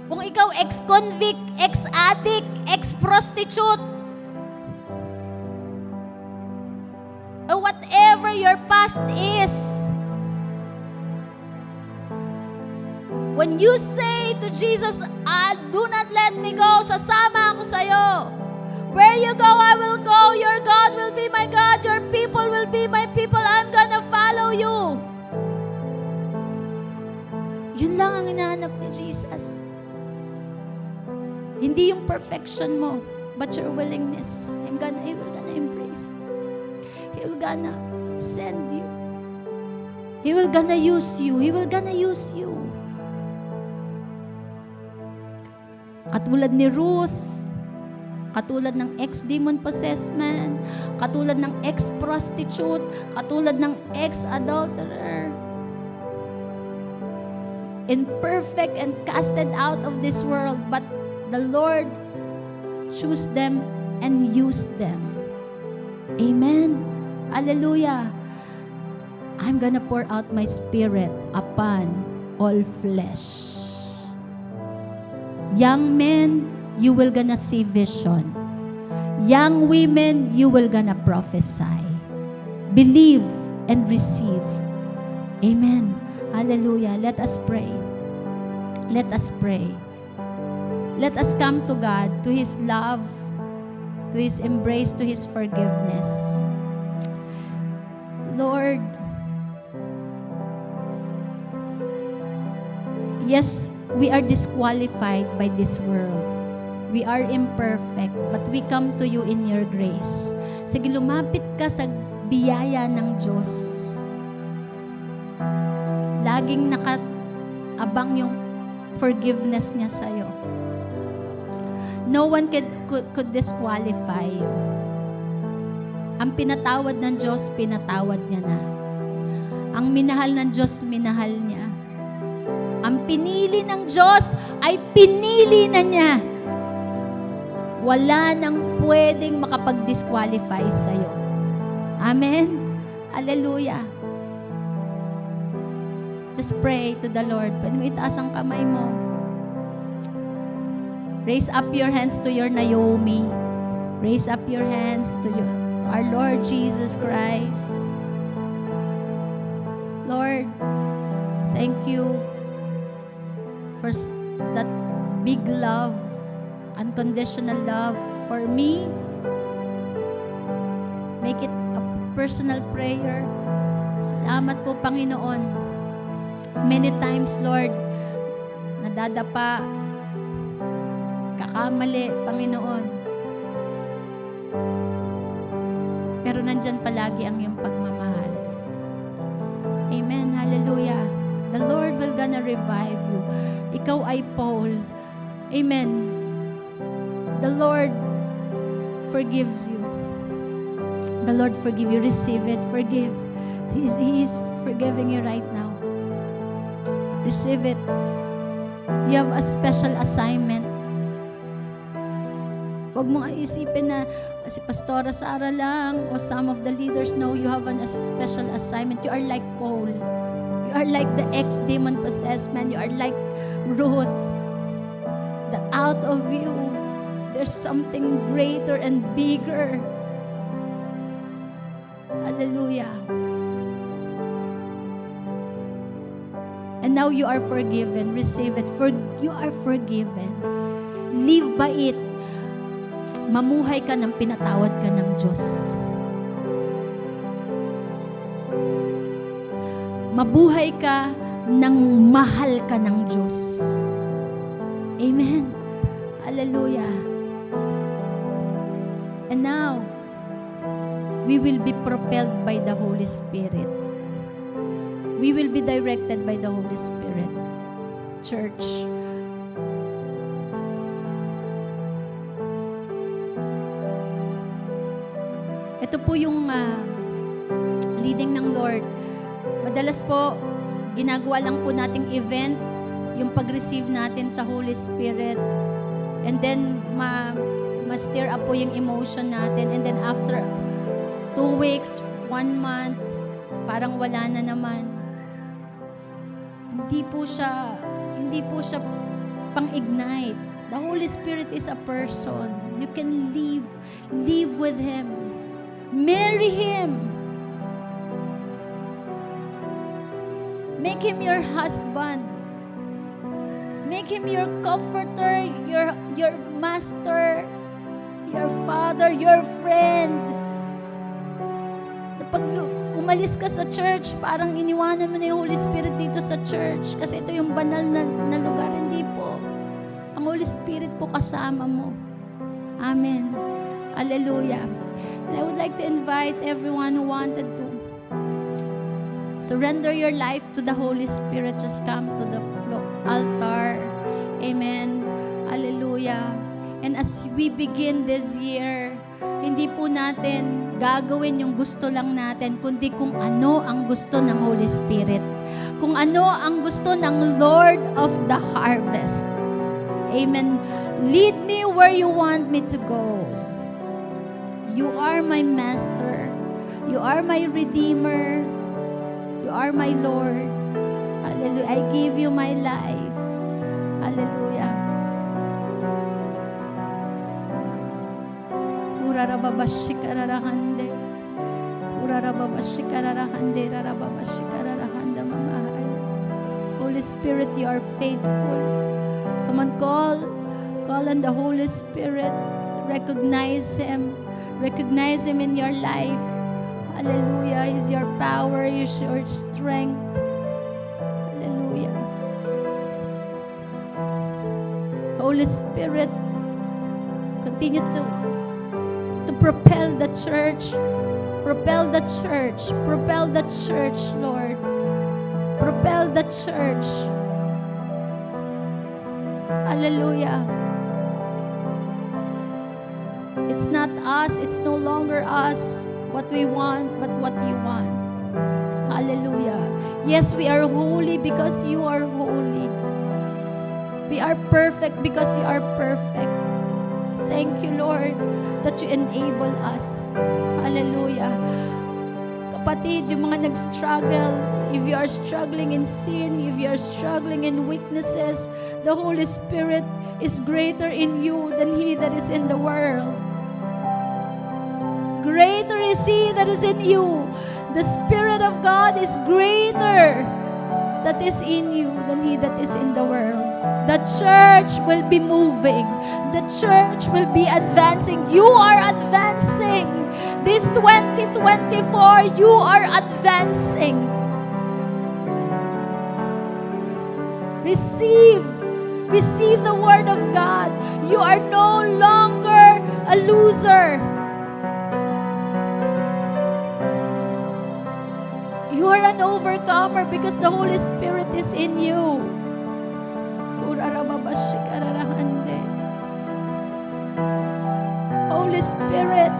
Kung ikaw ex-convict, ex-addict, ex-prostitute, or whatever your past is, When you say to Jesus, do not let me go, sasama ako sa'yo. Where you go, I will go. Your God will be my God. Your people will be my people. I'm gonna follow you. Yun lang ang hinahanap ni Jesus. Hindi yung perfection mo, but your willingness. He will gonna embrace you. He will gonna send you. He will gonna use you. He will gonna use you. Katulad ni Ruth, katulad ng ex-demon possessed man, katulad ng ex-prostitute, katulad ng ex-adulterer, imperfect and casted out of this world, but the Lord chose them and used them. Amen. Hallelujah. I'm gonna pour out my spirit upon all flesh. Young men, you will gonna see vision. Young women, you will gonna prophesy. Believe and receive. Amen. Hallelujah. Let us pray. Let us pray. Let us come to God, to His love, to His embrace, to His forgiveness. Lord, yes, we are disqualified by this world. We are imperfect, but we come to you in your grace. Sige, lumapit ka sa biyaya ng Diyos. Laging nakaabang yung forgiveness niya sa'yo. No one could disqualify you. Ang pinatawad ng Diyos, pinatawad niya na. Ang minahal ng Diyos, minahal niya. Ang pinili ng Diyos ay pinili na niya. Wala nang pwedeng makapag-disqualify sa'yo. Amen? Hallelujah. Just pray to the Lord. Pwede mo itaas ang kamay mo. Raise up your hands to your Naomi. Raise up your hands to our Lord Jesus Christ. Lord, thank you for that big love, unconditional love for me. Make it a personal prayer. Salamat po, Panginoon. Many times, Lord, nadadapa, kakamali, Panginoon. Pero nandyan palagi ang iyong pagmamahal. Amen. Hallelujah. The Lord will gonna revive you. Ikaw ay Paul. Amen. The Lord forgives you. The Lord forgive you. Receive it. Forgive. He is forgiving you right now. Receive it. You have a special assignment. Huwag mong isipin na si Pastora Sara lang o some of the leaders know you have a special assignment. You are like Paul. You are like the ex-demon possessed man. You are like Ruth. That out of you, there's something greater and bigger. Hallelujah. And now you are forgiven. Receive it. You are forgiven. Live by it. Mamuhay ka ng pinatawad ka ng Diyos. Mabuhay ka ng mahal ka ng Diyos. Amen. Hallelujah. And now, we will be propelled by the Holy Spirit. We will be directed by the Holy Spirit. Church. Ito po yung leading ng Lord. Madalas po, ginagawa lang po nating event, yung pag-receive natin sa Holy Spirit. And then, ma-stir up po yung emotion natin. And then after 2 weeks, 1 month, parang wala na naman. Hindi po siya pang-ignite. The Holy Spirit is a person. You can live with Him. Marry Him. Make Him your husband. Make Him your comforter, your master, your father, your friend. Pag umalis ka sa church, parang iniwanan mo na yung Holy Spirit dito sa church kasi ito yung banal na lugar. Hindi po. Ang Holy Spirit po kasama mo. Amen. Hallelujah. And I would like to invite everyone who wanted to surrender your life to the Holy Spirit. Just come to the altar. Amen. Hallelujah. And as we begin this year, hindi po natin gagawin yung gusto lang natin, kundi kung ano ang gusto ng Holy Spirit. Kung ano ang gusto ng Lord of the harvest. Amen. Lead me where you want me to go. You are my master. You are my redeemer. You are my Lord. Hallelujah. I give you my life. Hallelujah. Urarababashikararahande. Urarababashikararahande. Rarababashikararahanda mamahay. Holy Spirit, you are faithful. Come on, call on the Holy Spirit. Recognize Him. Recognize Him in your life. Hallelujah. He's your power. He's your strength. Hallelujah. Holy Spirit, continue to propel the church. Propel the church. Propel the church, Lord. Propel the church. Hallelujah. It's not us. It's no longer us. What we want, but what you want. Hallelujah. Yes, we are holy because you are holy. We are perfect because you are perfect. Thank you, Lord, that you enable us. Hallelujah. Kapatid, yung mga nag-struggle, if you are struggling in sin, if you are struggling in weaknesses, the Holy Spirit is greater in you than he that is in the world. Greater is He that is in you. The Spirit of God is greater that is in you than he that is in the world. The church will be moving. The church will be advancing. You are advancing. This 2024, you are advancing. Receive the Word of God. You are no longer a loser. You are an overcomer because the Holy Spirit is in you. Holy Spirit,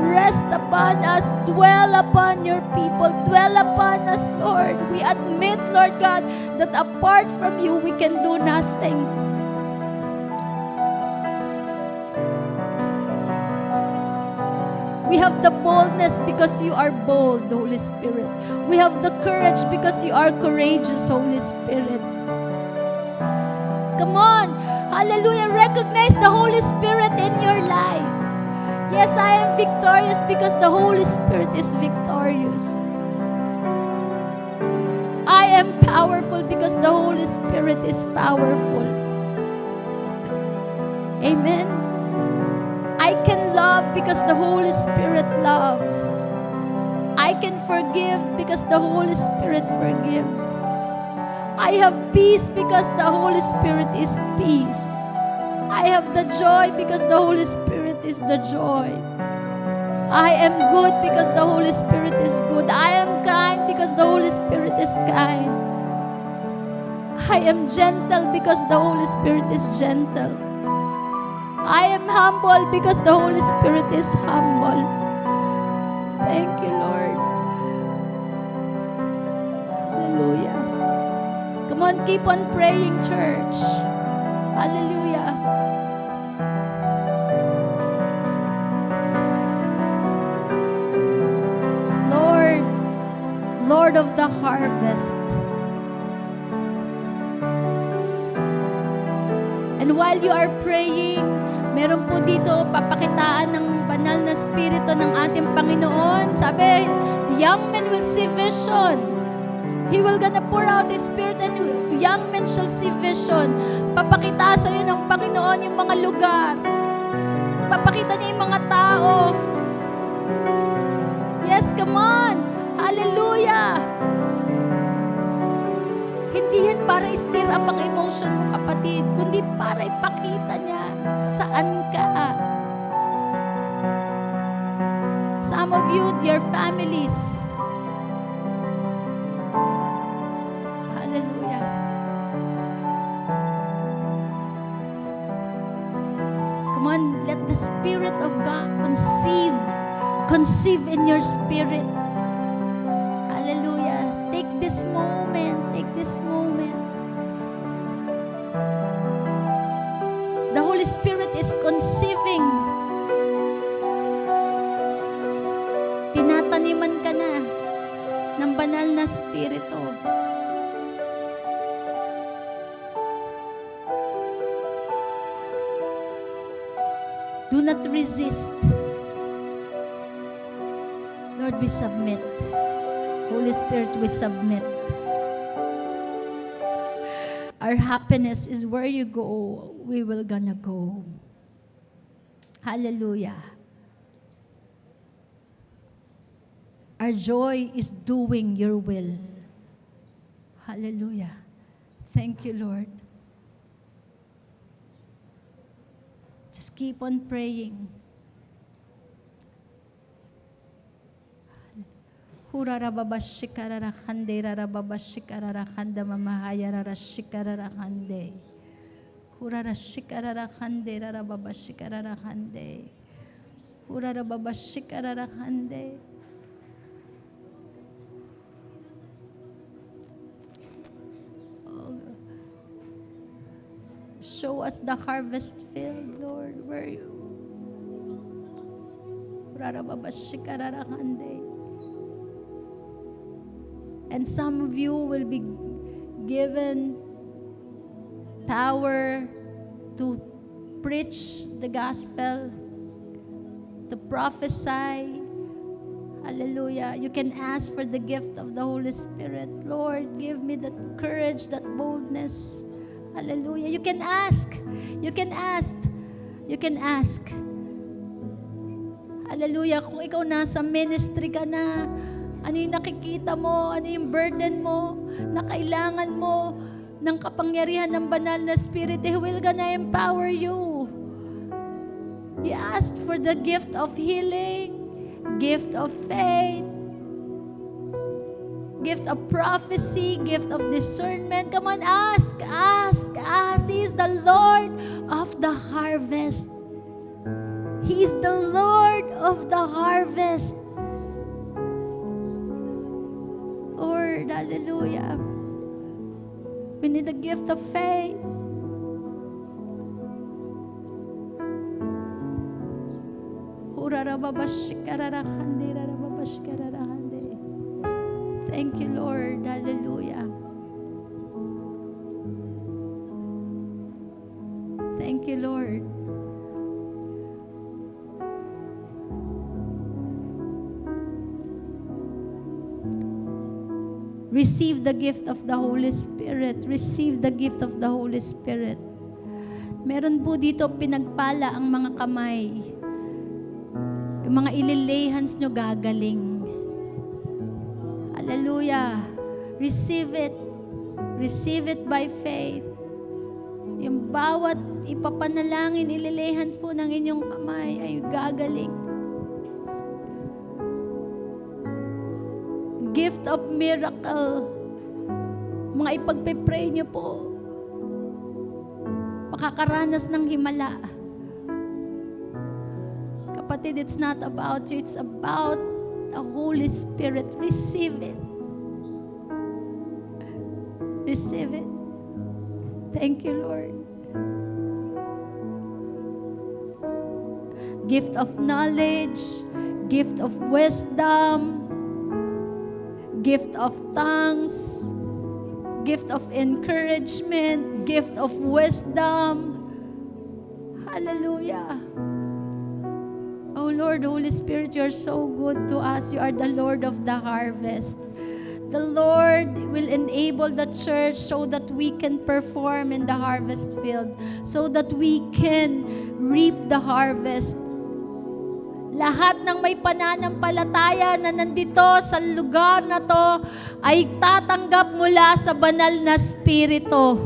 rest upon us, dwell upon your people, dwell upon us, Lord. We admit, Lord God, that apart from you, we can do nothing. We have the boldness because you are bold, Holy Spirit. We have the courage because you are courageous, Holy Spirit. Come on. Hallelujah. Recognize the Holy Spirit in your life. Yes, I am victorious because the Holy Spirit is victorious. I am powerful because the Holy Spirit is powerful. Amen. I can love because the Holy Spirit loves. I can forgive because the Holy Spirit forgives. I have peace because the Holy Spirit is peace. I have the joy because the Holy Spirit is the joy. I am good because the Holy Spirit is good. I am kind because the Holy Spirit is kind. I am gentle because the Holy Spirit is gentle. I am humble because the Holy Spirit is humble. Thank you, Lord. Hallelujah. Come on, keep on praying, church. Hallelujah. Lord of the harvest. And while you are praying, meron po dito papakitaan ng banal na spirito ng ating Panginoon. Sabi, the young men will see vision. He will gonna pour out His Spirit and young men shall see vision. Papakita sa iyo ng Panginoon yung mga lugar. Papakita niya yung mga tao. Yes, come on. Hallelujah. Hindi yan para i-stir up ang emotion mo, kapatid, kundi para ipakita niya saan ka. Some of you, your families. Hallelujah. Come on, let the Spirit of God conceive in your spirit. Hallelujah. Take this moment. The Holy Spirit is conceiving. Tinataniman ka na ng banal na spirito. Do not resist. Lord, we submit. Holy Spirit, we submit. Our happiness is where you go, we will gonna go. Hallelujah. Our joy is doing your will. Hallelujah. Thank you, Lord. Just keep on praying. Hurarababashikararakhande, rarababashikararakhanda mamahayararashikararakhande. Hurarashikararakhande, rarababashikararakhande. Hurarababashikararakhande. Oh, show us the harvest field, Lord. Where are you? Hurarababashikararakhande. And some of you will be given power to preach the gospel, to prophesy. Hallelujah. You can ask for the gift of the Holy Spirit. Lord, give me that courage, that boldness. Hallelujah. You can ask. You can ask. You can ask. Hallelujah. Kung ikaw nasa ministry ka na, ano yung nakikita mo? Ano yung burden mo? Na kailangan mo ng kapangyarihan ng banal na Spirit? He will gonna empower you. You asked for the gift of healing, gift of faith, gift of prophecy, gift of discernment. Come on, ask, ask, ask. He is the Lord of the harvest. He is the Lord of the harvest. Lord, hallelujah. We need the gift of faith. Thank you, Lord. Hallelujah. Thank you, Lord. Receive the gift of the Holy Spirit. Receive the gift of the Holy Spirit. Meron po dito pinagpala ang mga kamay. Yung mga ililay hands nyo gagaling. Hallelujah. Receive it. Receive it by faith. Yung bawat ipapanalangin, ililay hands po ng inyong kamay ay gagaling. Gift of miracle. Mga ipagpe-pray nyo po. Makakaranas ng himala. Kapatid, it's not about you. It's about the Holy Spirit. Receive it. Receive it. Thank you, Lord. Gift of knowledge. Gift of wisdom. Gift of tongues, gift of encouragement, gift of wisdom. Hallelujah. Oh Lord, Holy Spirit, you are so good to us. You are the Lord of the harvest. the Lord will enable the church so that we can perform in the harvest field, so that we can reap the harvest. Lahat ng may pananampalataya na nandito sa lugar na to ay tatanggap mula sa banal na Espiritu.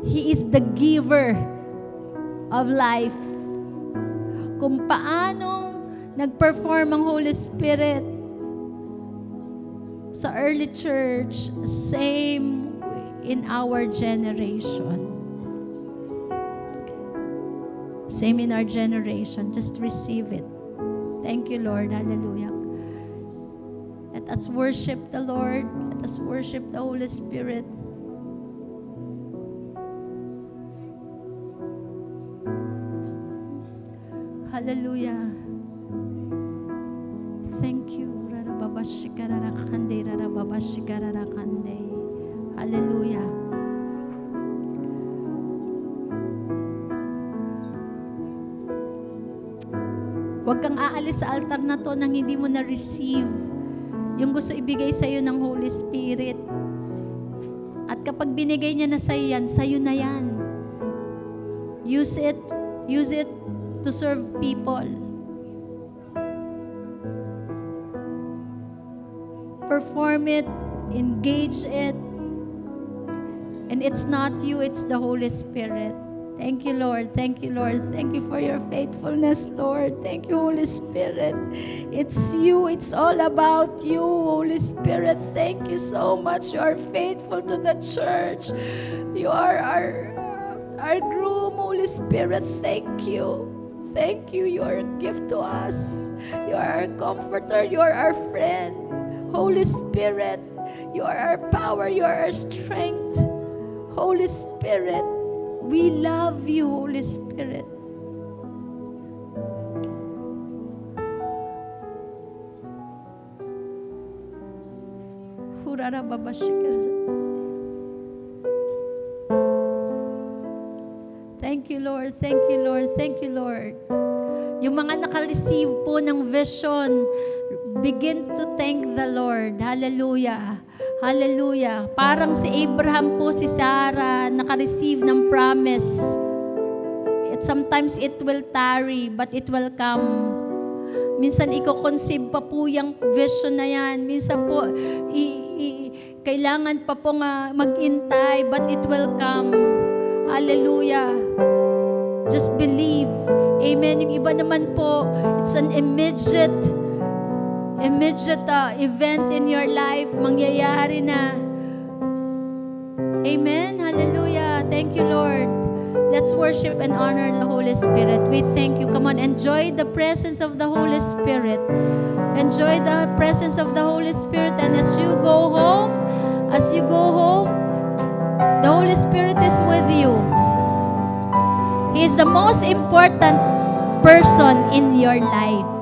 He is the giver of life. Kung paanong nag-perform ang Holy Spirit sa early church, same in our generation. Same in our generation. Just receive it. Thank you, Lord. Hallelujah. Let us worship the Lord. Let us worship the Holy Spirit. Hallelujah. Thank you. Hallelujah. Huwag kang aalis sa altar na to nang hindi mo na-receive yung gusto ibigay sa'yo ng Holy Spirit. At kapag binigay niya na sa'yo na yan. Use it to serve people. Perform it, engage it, and it's not you, it's the Holy Spirit. Thank you, Lord. Thank you, Lord. Thank you for your faithfulness, Lord. Thank you, Holy Spirit. It's you. It's all about you, Holy Spirit. Thank you so much. You are faithful to the church. You are our groom, Holy Spirit. Thank you. Thank you. You are a gift to us. You are our comforter. You are our friend. Holy Spirit, you are our power. You are our strength. Holy Spirit, we love you, Holy Spirit. Thank you, Lord. Thank you, Lord. Thank you, Lord. Yung mga naka-receive po ng vision, begin to thank the Lord. Hallelujah. Hallelujah. Parang si Abraham po, si Sarah, naka-receive ng promise. Sometimes it will tarry, but it will come. Minsan i-conceive pa po yung vision na yan. Minsan po, kailangan pa po mag-intay, but it will come. Hallelujah. Just believe. Amen. Yung iba naman po, it's an immediate event in your life, mangyayari na. Amen. Hallelujah. Thank you, Lord. Let's worship and honor the Holy Spirit. We thank you. Come on, enjoy the presence of the Holy Spirit. Enjoy the presence of the Holy Spirit. And as you go home, the Holy Spirit is with you. He is the most important person in your life.